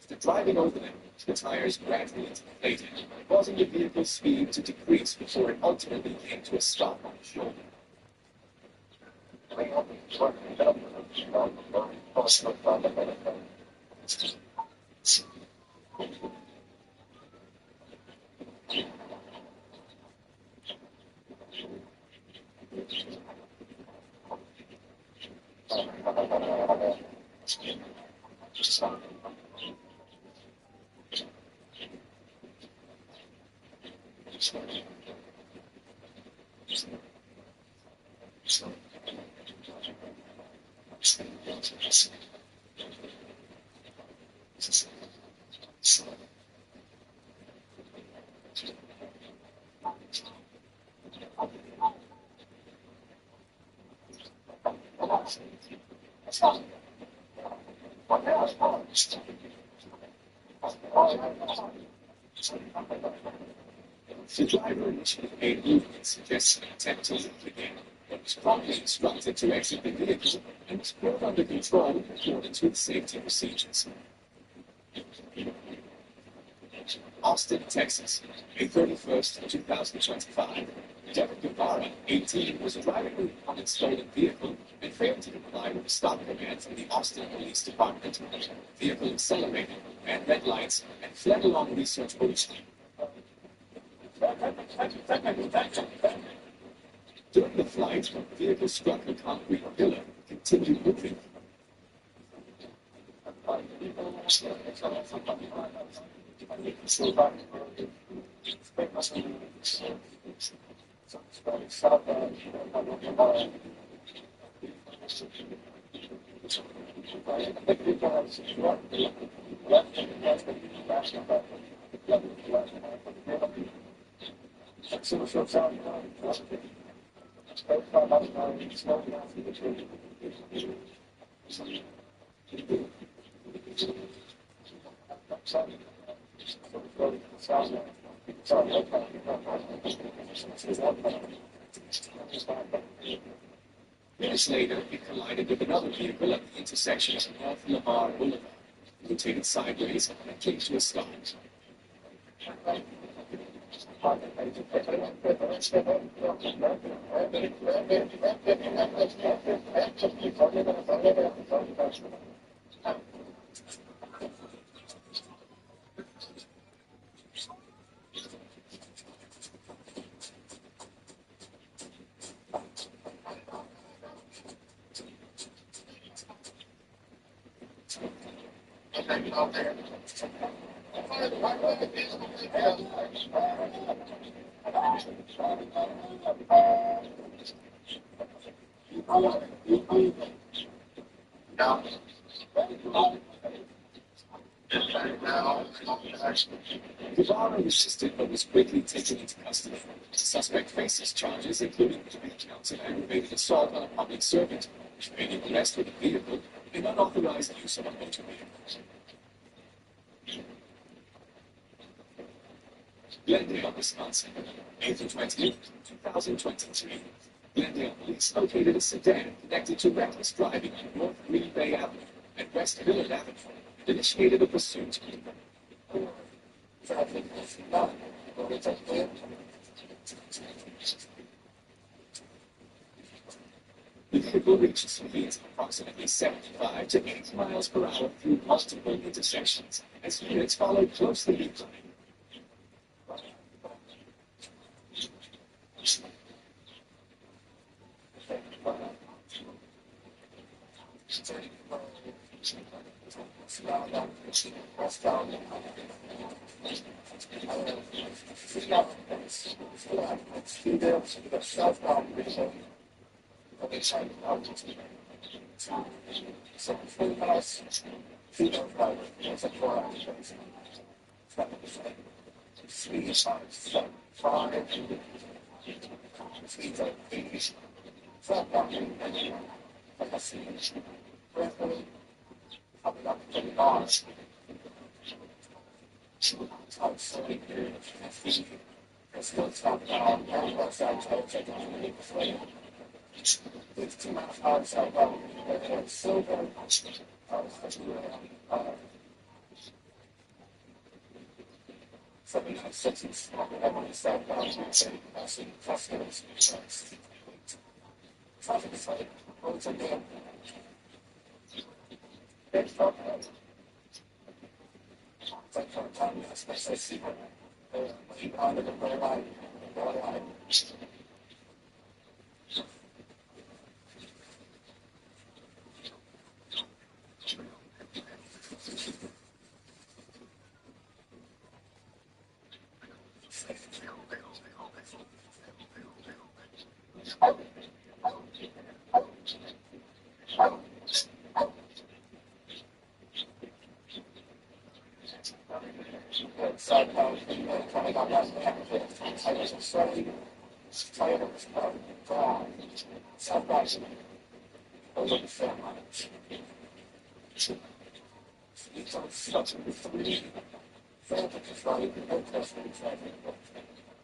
Speaker 1: After driving over them, the tires gradually inflated, causing the vehicle's speed to decrease before it ultimately came to a stop on the shoulder. The driver initially made movements suggesting an attempt to leave again, but was promptly instructed to exit the vehicle and was brought under control in accordance with safety procedures. Austin, Texas, May 31st, 2025. Derek Guevara, 18, was driving on a stolen vehicle and failed to comply with a stop command from the Austin Police Department. The vehicle accelerated, ran red lights, and fled along Research Boulevard. During the flight, the vehicle struck a concrete pillar and continued moving. Minutes later, it collided with another vehicle at the intersection of North Lamar Boulevard, rotated sideways, and came to a stop. Guevara resisted but was quickly taken into custody. The suspect faces charges including 3 counts of aggravated assault on a public servant, evading arrest with a vehicle, and unauthorized use of a motor vehicle. Glendale, Wisconsin, April 20th, 2023. Glendale police located a sedan connected to reckless driving on North Green Bay Avenue and West Willard Avenue and initiated a pursuit. The vehicle reached speeds of approximately 75 to 80 miles per hour through multiple intersections as units followed closely behind.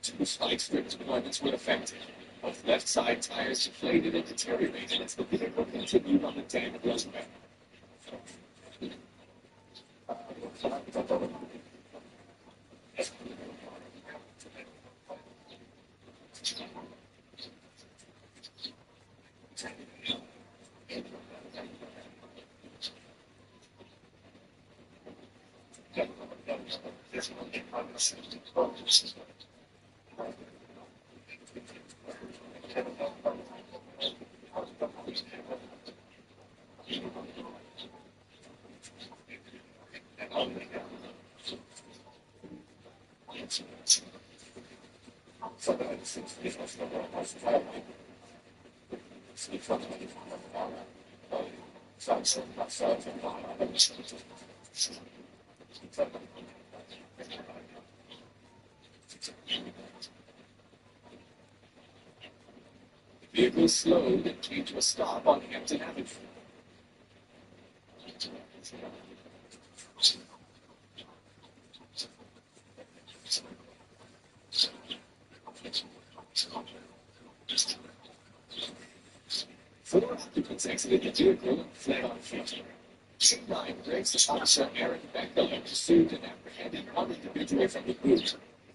Speaker 1: Two spike strip deployments were affected. Both left side tires deflated and deteriorated as the vehicle continued on the damp roadway. The vehicle slowed and came to a stop on Hampton Avenue. Four occupants exited the vehicle and fled on foot. C9 Briggs Officer Aaron Beckler pursued and apprehended one individual from the group.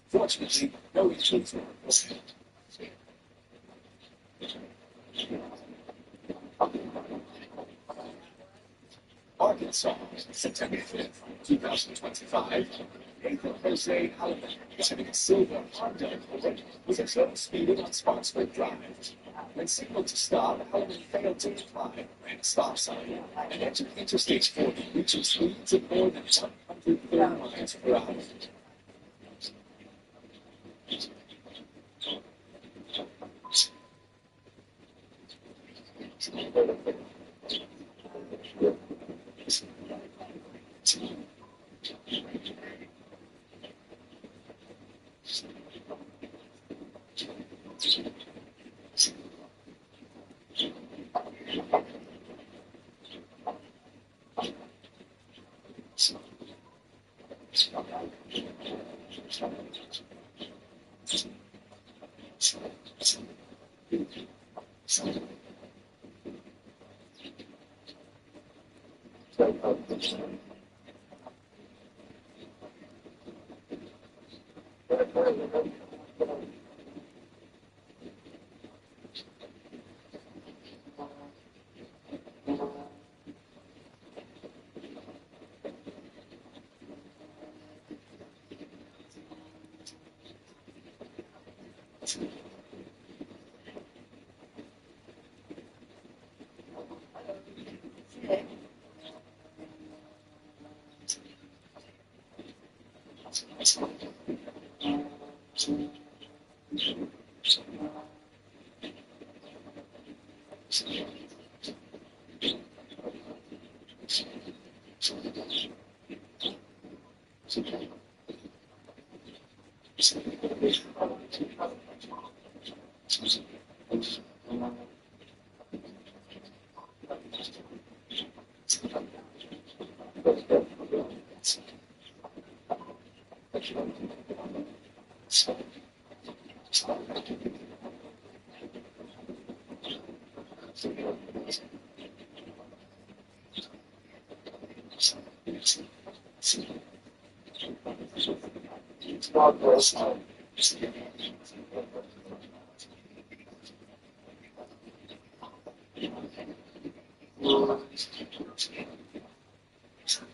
Speaker 1: Fortunately, no injuries were reported. Arkansas, September 5th, 2025. Nathan Jose Hallinan, driving a silver Honda Accord, was observed speeding on Sparksburg Drive. When signaled to stop, Hallinan failed to comply, ran a stop sign, and entered Interstate 40, reaching speeds of more than 130 miles per hour.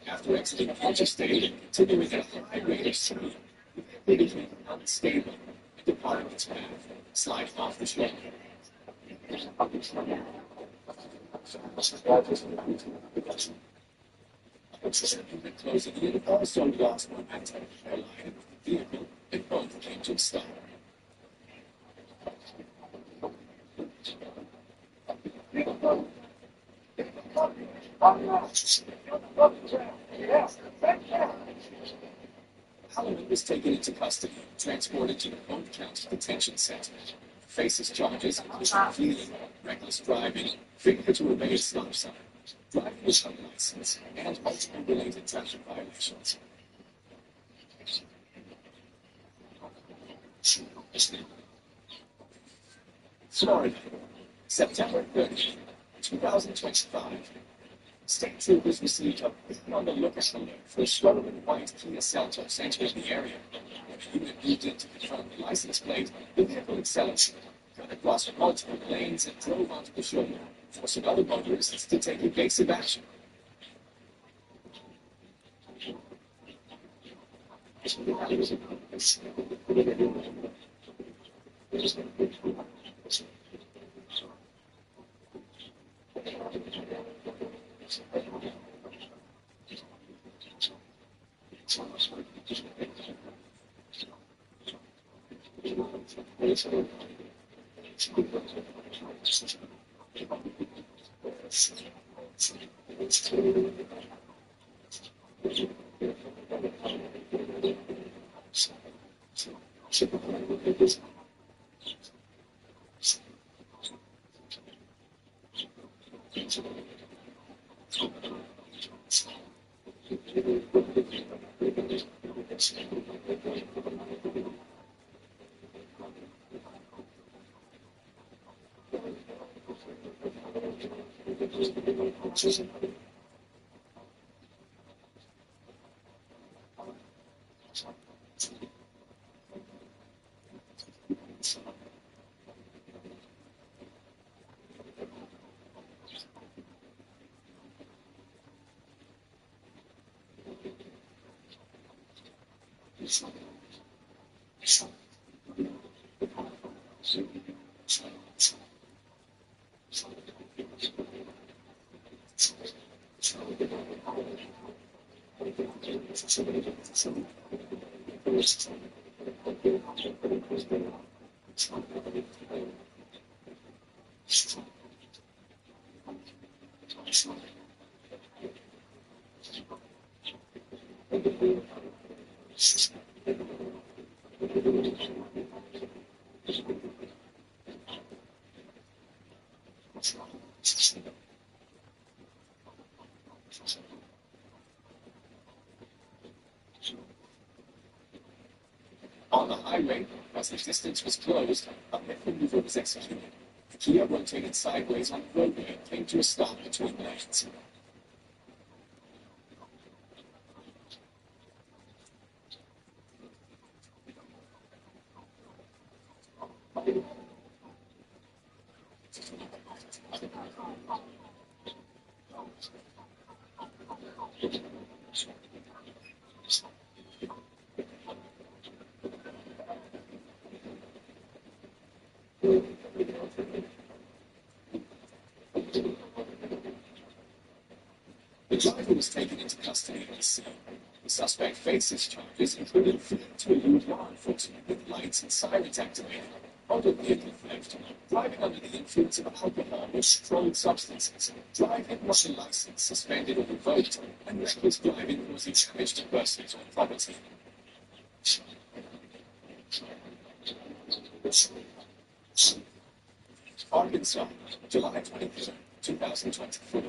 Speaker 1: After exiting Interstate and continuing at a high rate of speed, the vehicle became unstable and departed its path, sliding off the shoulder. Closing in also lost momentum, aligning with the vehicle, and both came to a stop. Hallinan was taken into custody and transported to the Polk County Detention Center. Faces charges including fleeing, reckless driving, failure to obey a stop sign, driving without a license, and multiple related traffic violations. Florida, September 30th, 2025. State troopers received a "Be on the lookout" alert for a stolen white Kia Seltos entering the area. When the unit moved in to confirm the license plate, the vehicle accelerated, cut across multiple lanes, and drove onto the shoulder, forcing other motorists to take evasive action. On the highway, as the distance was closed, a pit maneuver was executed. The Kia rotated sideways on the roadway and came to a stop between lanes. The driver was taken into custody at the scene. The suspect faces charges including failing to elude law enforcement with lights and sirens activated, motor vehicle theft, driving under the influence of alcohol or strong substances, driving while the license suspended or revoked, and reckless driving causing damage to persons or property. Arkansas, July 23, 2024.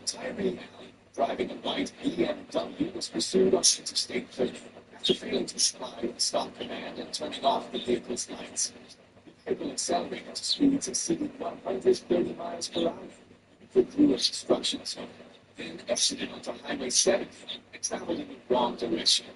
Speaker 1: Tyree Allen, driving a white BMW, was pursued on Interstate 30 after failing to comply with stop command and turning off the vehicle's lights. The vehicle accelerated to speeds exceeding 130 miles per hour. It flew its instructions, then exited onto Highway 70 and traveled in the wrong direction.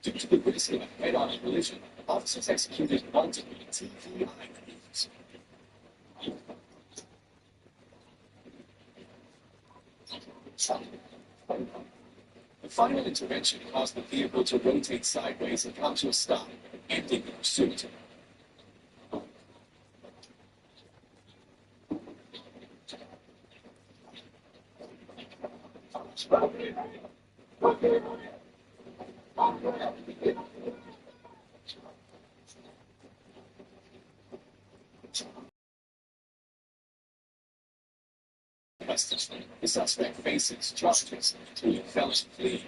Speaker 1: Due to the risk of a head-on collision, officers executed multiple TVI maneuvers. The final intervention caused the vehicle to rotate sideways and come to a stop, ending the pursuit. The suspect faces charges, including felony fleeing.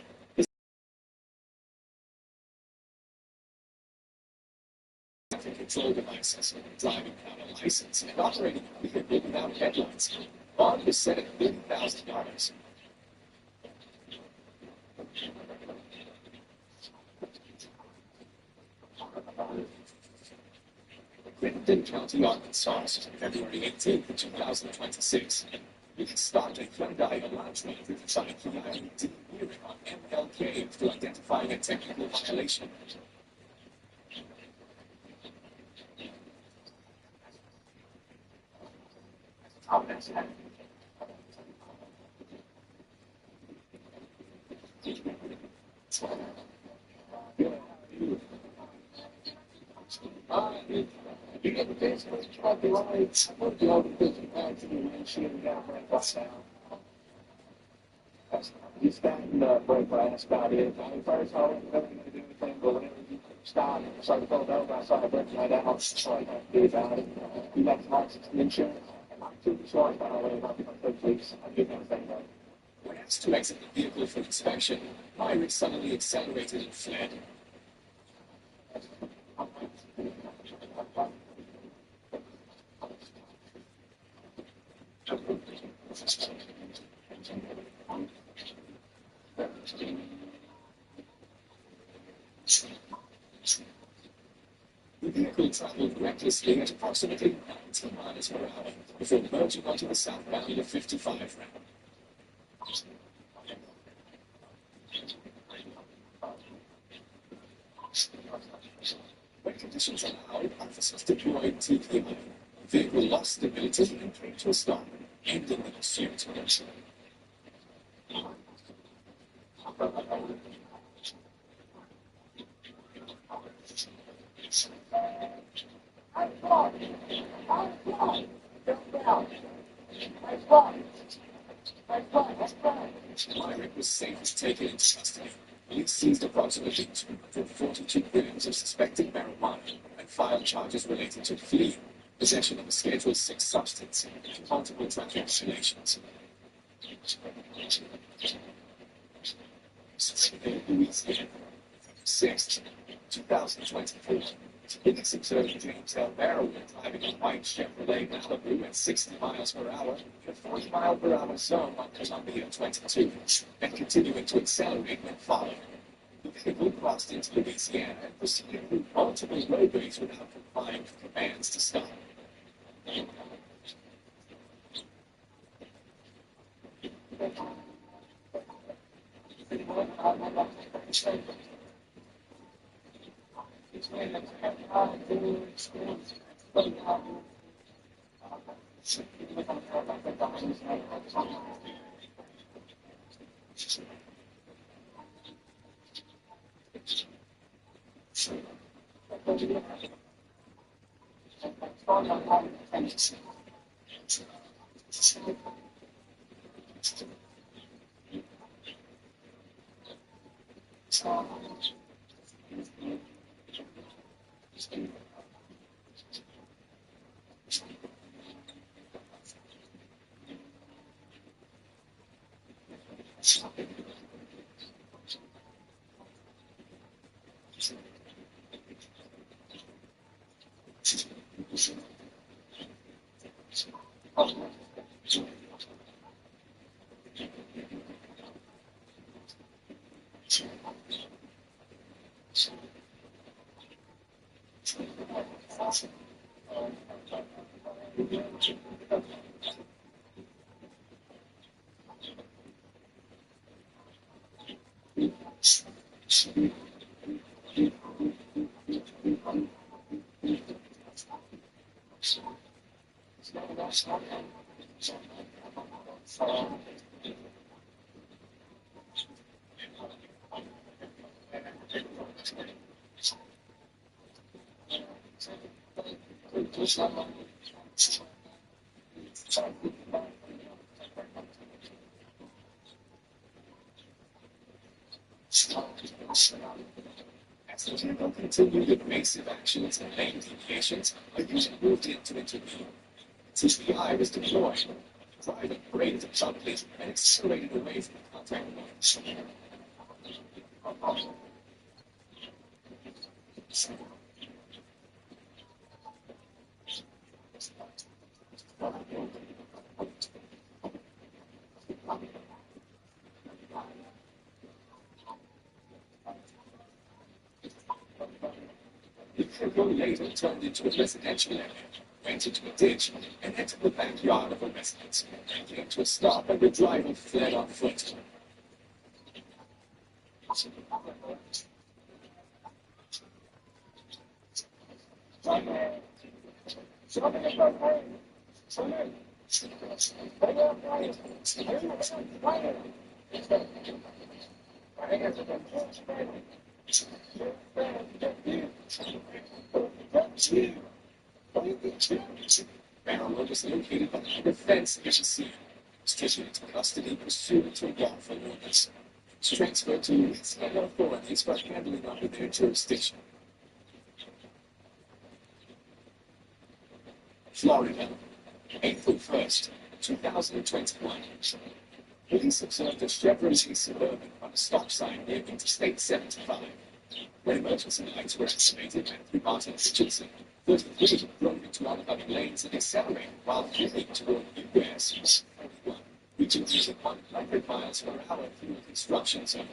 Speaker 1: Control devices, driving without a license, and operating a vehicle without headlights. Bond was set at $30,000. Crittenden County, Arkansas, February 18, 2026. Police stopped a Hyundai Elantra driven by Kia LED hearing on MLK for identifying a technical violation.
Speaker 2: You get the basement, truck lights, put the other 50 pounds in the windshield and got a brake light down. He's gotten the brake light, that's about it. I first I wasn't really going to do anything, but whenever he stopped and started to pull over, I saw the brake light out, so I had to do about it. He left his license and insurance. So I thought I would have the police. I didn't know anything about it.
Speaker 1: When asked to exit the vehicle for inspection, Myrick suddenly accelerated and fled. The vehicle traveled recklessly at approximately 90 miles per hour before merging onto the southbound of 55 route. When conditions allowed, officers deployed TPI. The vehicle lost stability and came to a stop, ending the pursuit. Myrick was safe as taken into custody. Police seized approximately 242 grams of suspected marijuana and filed charges related to fleeing, possession of a Schedule 6 substance, and multiple traffic violations. Louisiana, 6th, 2024. Police observed James L. Barrow driving a white Chevrolet Malibu at 60 miles per hour in a 40 mile per hour zone on Columbia 22, and continuing to accelerate when followed. The vehicle crossed into Louisiana and proceeded through multiple roadways without complying with commands to stop. As the vehicle continued evasive actions and lane deviations, a user moved in to intervene. CPI was deployed. The driver braked abruptly and accelerated away from the contact point. The vehicle later turned into a residential area, went into a ditch, and entered the backyard of a residence, and came to a stop and the driver fled on foot. Barrow was located behind a fence near the scene. Was taken into custody pursuant to a lawful orders. Was transferred to Louisiana authorities for handling under their jurisdiction. Florida, April 1st, 2021. Police observed a Chevrolet Suburban on a stop sign near Interstate 75. When emergency lights were activated, Matthew Martin Richardson, 33, drove into oncoming lanes and accelerated while heading toward USS 41, reaching nearly 100 miles per hour through a construction zone.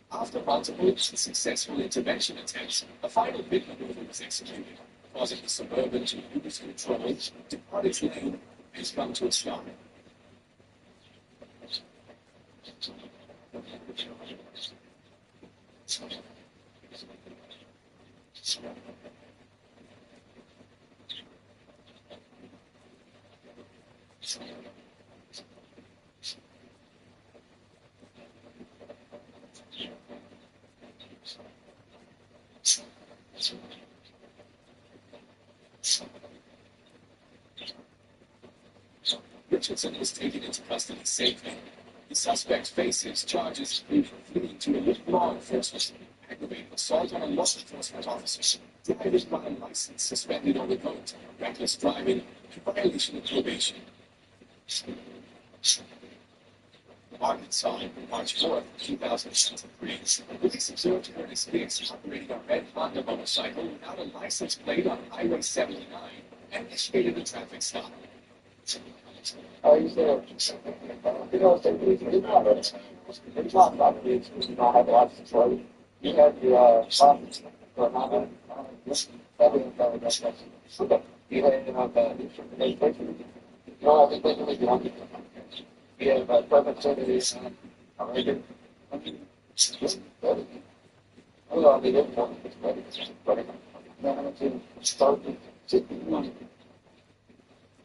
Speaker 1: After multiple successful intervention attempts, a final bid maneuver was executed, causing the Suburban to lose control, depart its lane, and come to a stop. Richardson was taken into custody safely. The suspect faces charges for fleeing to elude law enforcement, aggravated assault on a law enforcement officer, driving by a license suspended or revoked, reckless driving, and violation of probation. Arkansas, March 4th, 2023. Police observed Curtis Hicks operating a red Honda motorcycle without a license plate on Highway 79 and initiated a traffic stop.
Speaker 2: I used to, they talk about kids who do not have a license plate. You have the license for Honda. You have no, I think they really want it. We have perfect service. I mean, well, they don't want it, but now to start to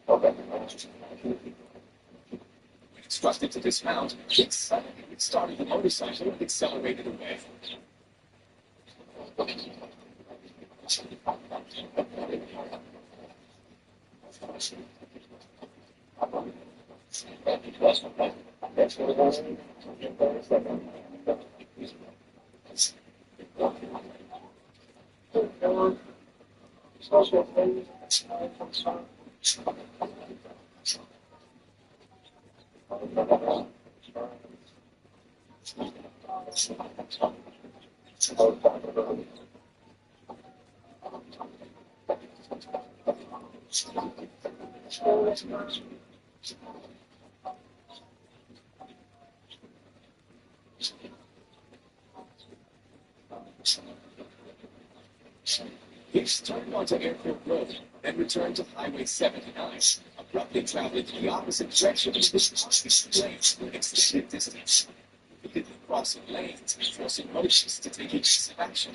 Speaker 2: okay.
Speaker 1: Instructed to dismount, Hicks suddenly started the motorcycle and accelerated away.
Speaker 2: That's what it was.
Speaker 1: Hicks turned onto Airport Road, then returned to Highway 79, abruptly traveling in the opposite direction of the lanes for an extended distance, repeatedly crossing lanes and forcing motorists to take evasive action.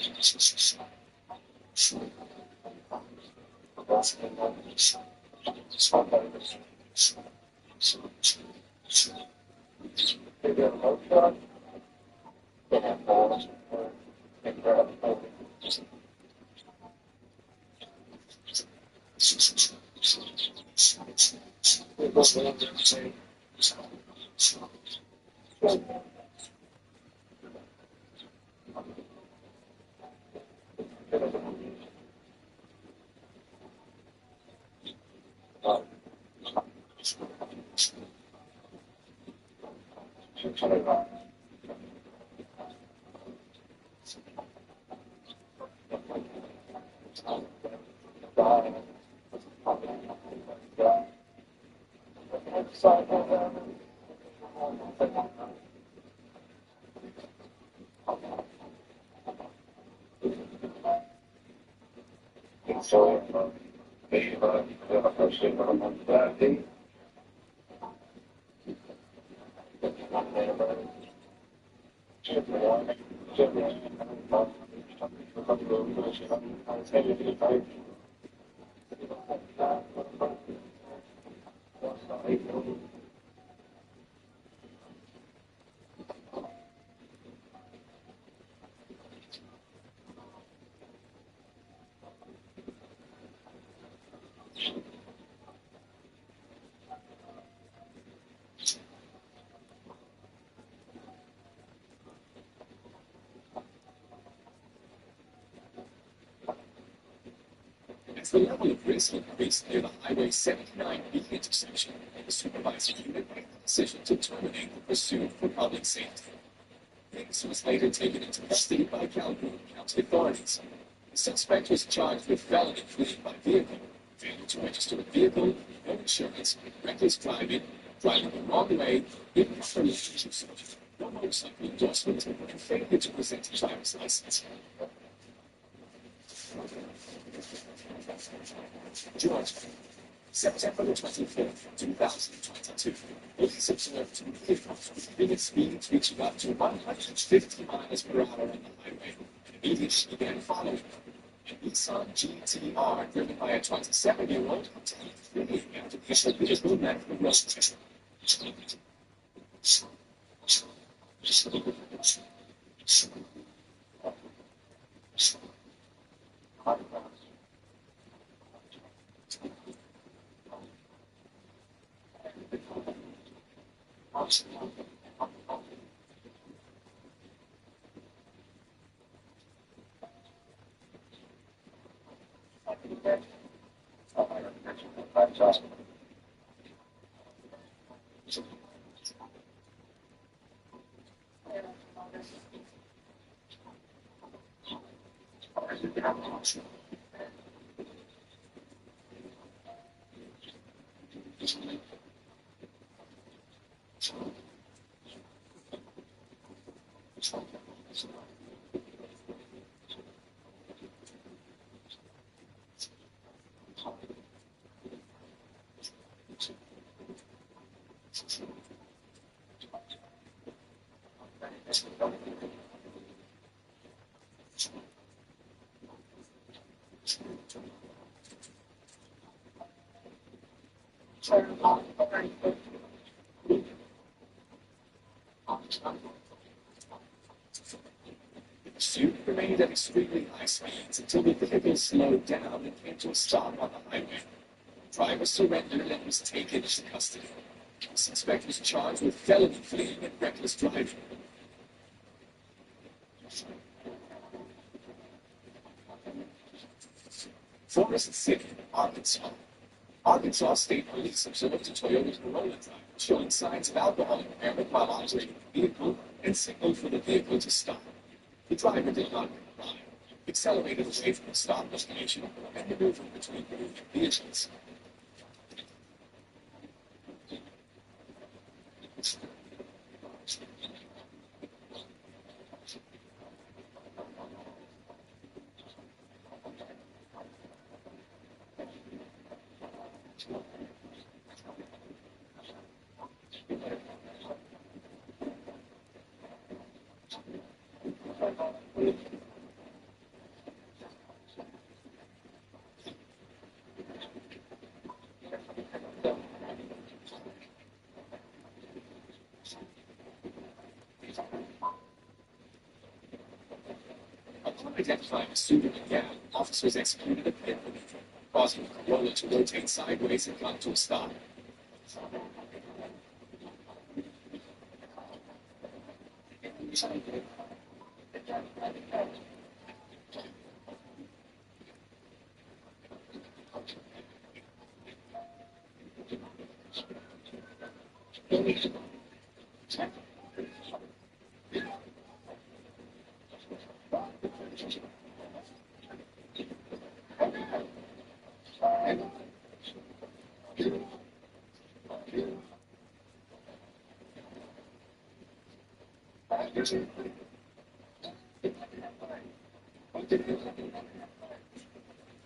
Speaker 2: So,
Speaker 1: As the level of risk increased near the Highway 79B intersection, the supervisory unit made the decision to terminate the pursuit for public safety. Hicks was later taken into custody by Calhoun County authorities. The suspect was charged with felony fleeing by vehicle, failure to register a vehicle, no insurance, reckless driving, driving the wrong way, improper usage, no motorcycle endorsement, and failure to present a driver's license. Georgia, September 24th, 2022. Police observed two vehicles with limit speeds reaching up to 150 miles per hour on the highway and immediately began following them. A Nissan GTR driven by a 27-year-old continued fleeing after the other vehicle left the road. The pursuit remained at extremely high speeds until the vehicle slowed down and came to a stop on the highway. The driver surrendered and was taken into custody. The suspect was charged with felony fleeing and reckless driving. Forest City, Arkansas. Arkansas State Police observed a Toyota Corolla driver showing signs of alcohol impairment while operating the vehicle and signaled for the vehicle to stop. The driver did not comply, accelerated away from the stop destination, and maneuvered between moving vehicles. Upon identifying a suitable gap, officers executed a pit maneuver, causing the Corolla to rotate sideways and come to a stop.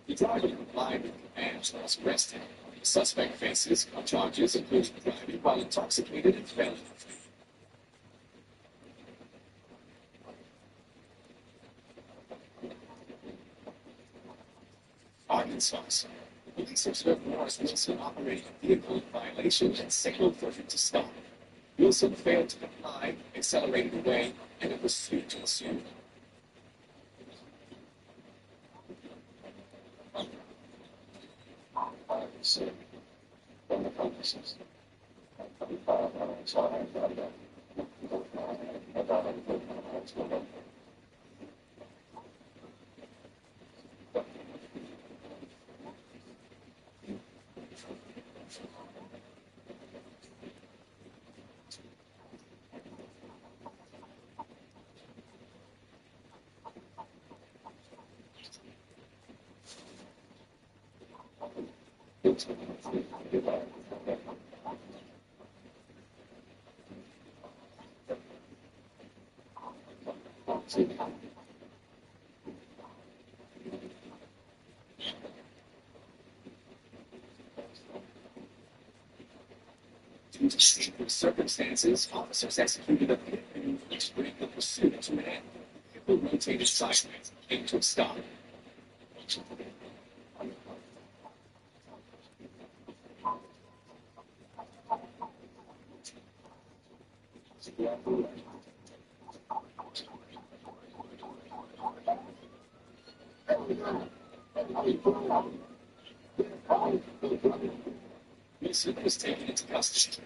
Speaker 1: The driver complied with commands and was arrested. The suspect faces charges including driving while intoxicated and felony. Arkansas. Police observed Morris Wilson operating a vehicle in violation and signaled for him to stop. Wilson failed to comply, accelerated away, and a pursuit ensued. Due to circumstances, officers executed a pit maneuver to bring the pursuit to an end. The vehicle rotated sideways and came to a stop. Wilson was taken into custody.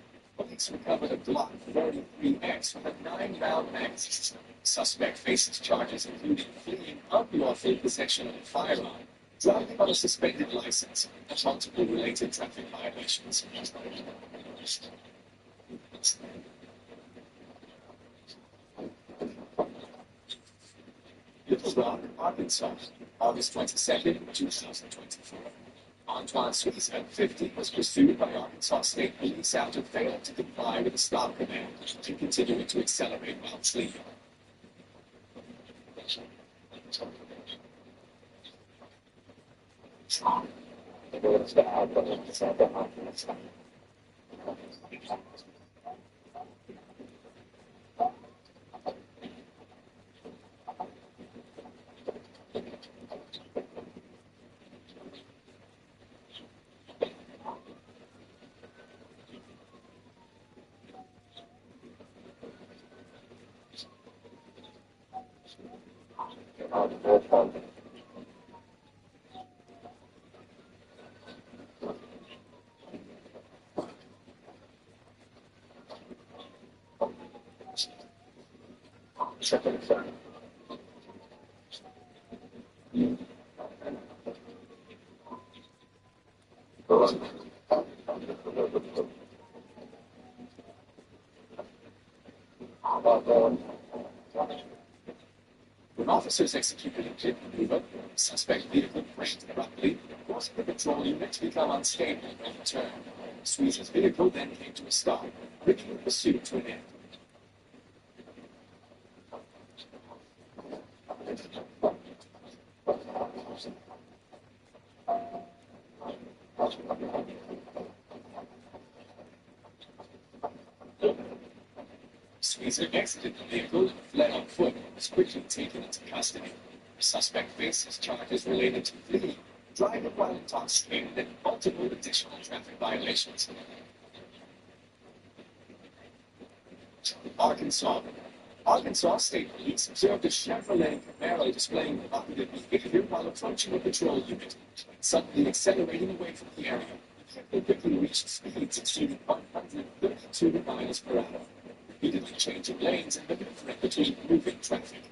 Speaker 1: police recovered a Glock 43X with a 9-round magazine. Suspect faces charges including fleeing unlawful possession of a firearm, driving on a suspended license, and multiple related traffic violations. Little Rock, Arkansas, August 22nd, 2024. Antoine Suisse, 50, was pursued by Arkansas State Police after failing to comply with a stop command and continuing to accelerate while sleeping. When officers executed a kid maneuver, the suspect vehicle braked abruptly, causing the patrol unit to become unstable when it turned. Suisse's vehicle then came to a stop, bringing the pursuit to an end. Suisse exited the vehicle and fled on foot and was quickly taken into custody. The suspect faces charges related to fleeing, driving while intoxicated, and multiple additional traffic violations. Arkansas. Arkansas State Police observed a Chevrolet Camaro displaying provocative behavior while approaching a patrol unit, suddenly accelerating away from the area. The vehicle quickly reached speeds exceeding 132 miles per hour, repeatedly changing lanes and maneuvering between moving traffic.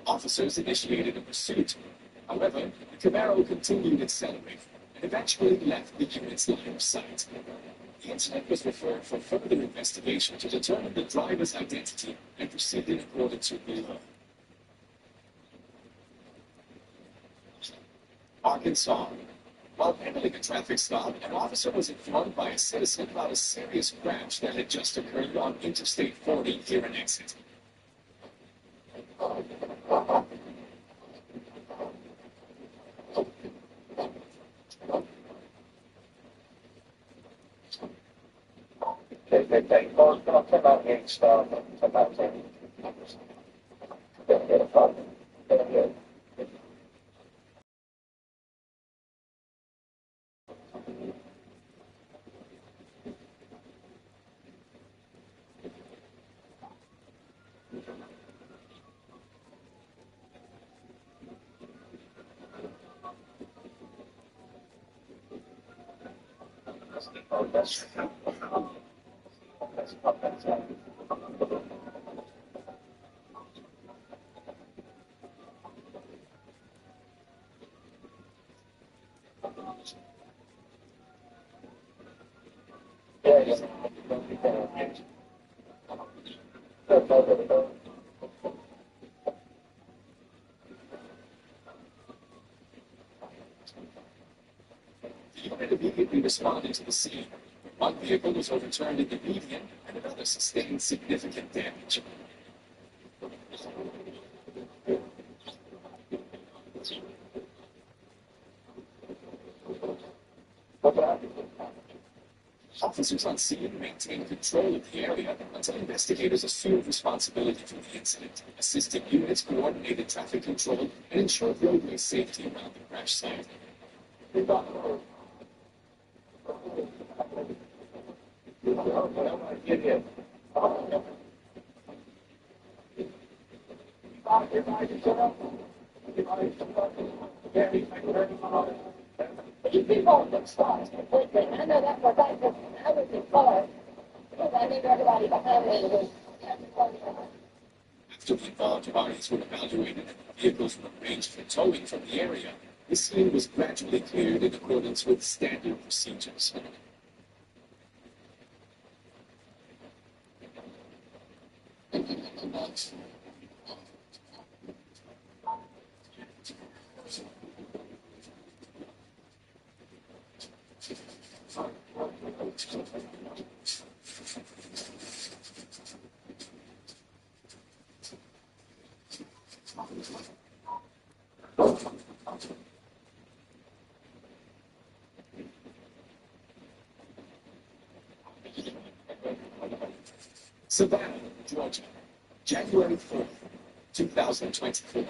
Speaker 1: Officers initiated a pursuit. However, the Camaro continued accelerating and eventually left the unit's line of sight. The incident was referred for further investigation to determine the driver's identity and proceed in accordance with the law. Arkansas. While handling a traffic stop, an officer was informed by a citizen about a serious crash that had just occurred on Interstate 40 near an exit.
Speaker 2: that's
Speaker 1: The unit immediately responded to the scene. One vehicle was overturned in the median, and another sustained significant damage. Officers on scene maintained control of the area until investigators assumed responsibility for the incident. Assisting units coordinated traffic control and ensured roadway safety around the crash site.
Speaker 3: You people have stopped completely. I know that for a fact because I was in color. Because I knew everybody behind me was.
Speaker 1: After the involved bodies were evaluated and vehicles were arranged for towing from the area, the scene was gradually cleared in accordance with standard procedures. Savannah, Georgia, January 4th, 2024.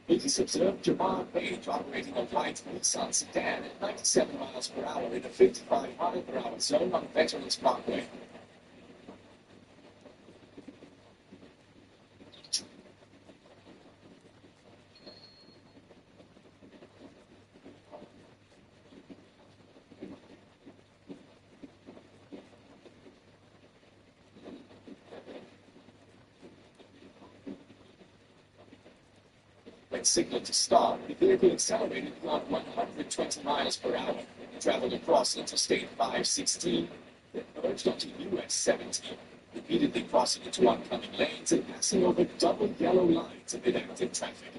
Speaker 1: Police observed Jamar Page operating a white Nissan sedan at 97 miles per hour in a 55 mile per hour zone on Veterans Parkway. When signaled to stop, the vehicle accelerated beyond 120 miles per hour, traveled across Interstate 516, then merged onto US 17, repeatedly crossing into oncoming lanes and passing over double yellow lines amid active traffic.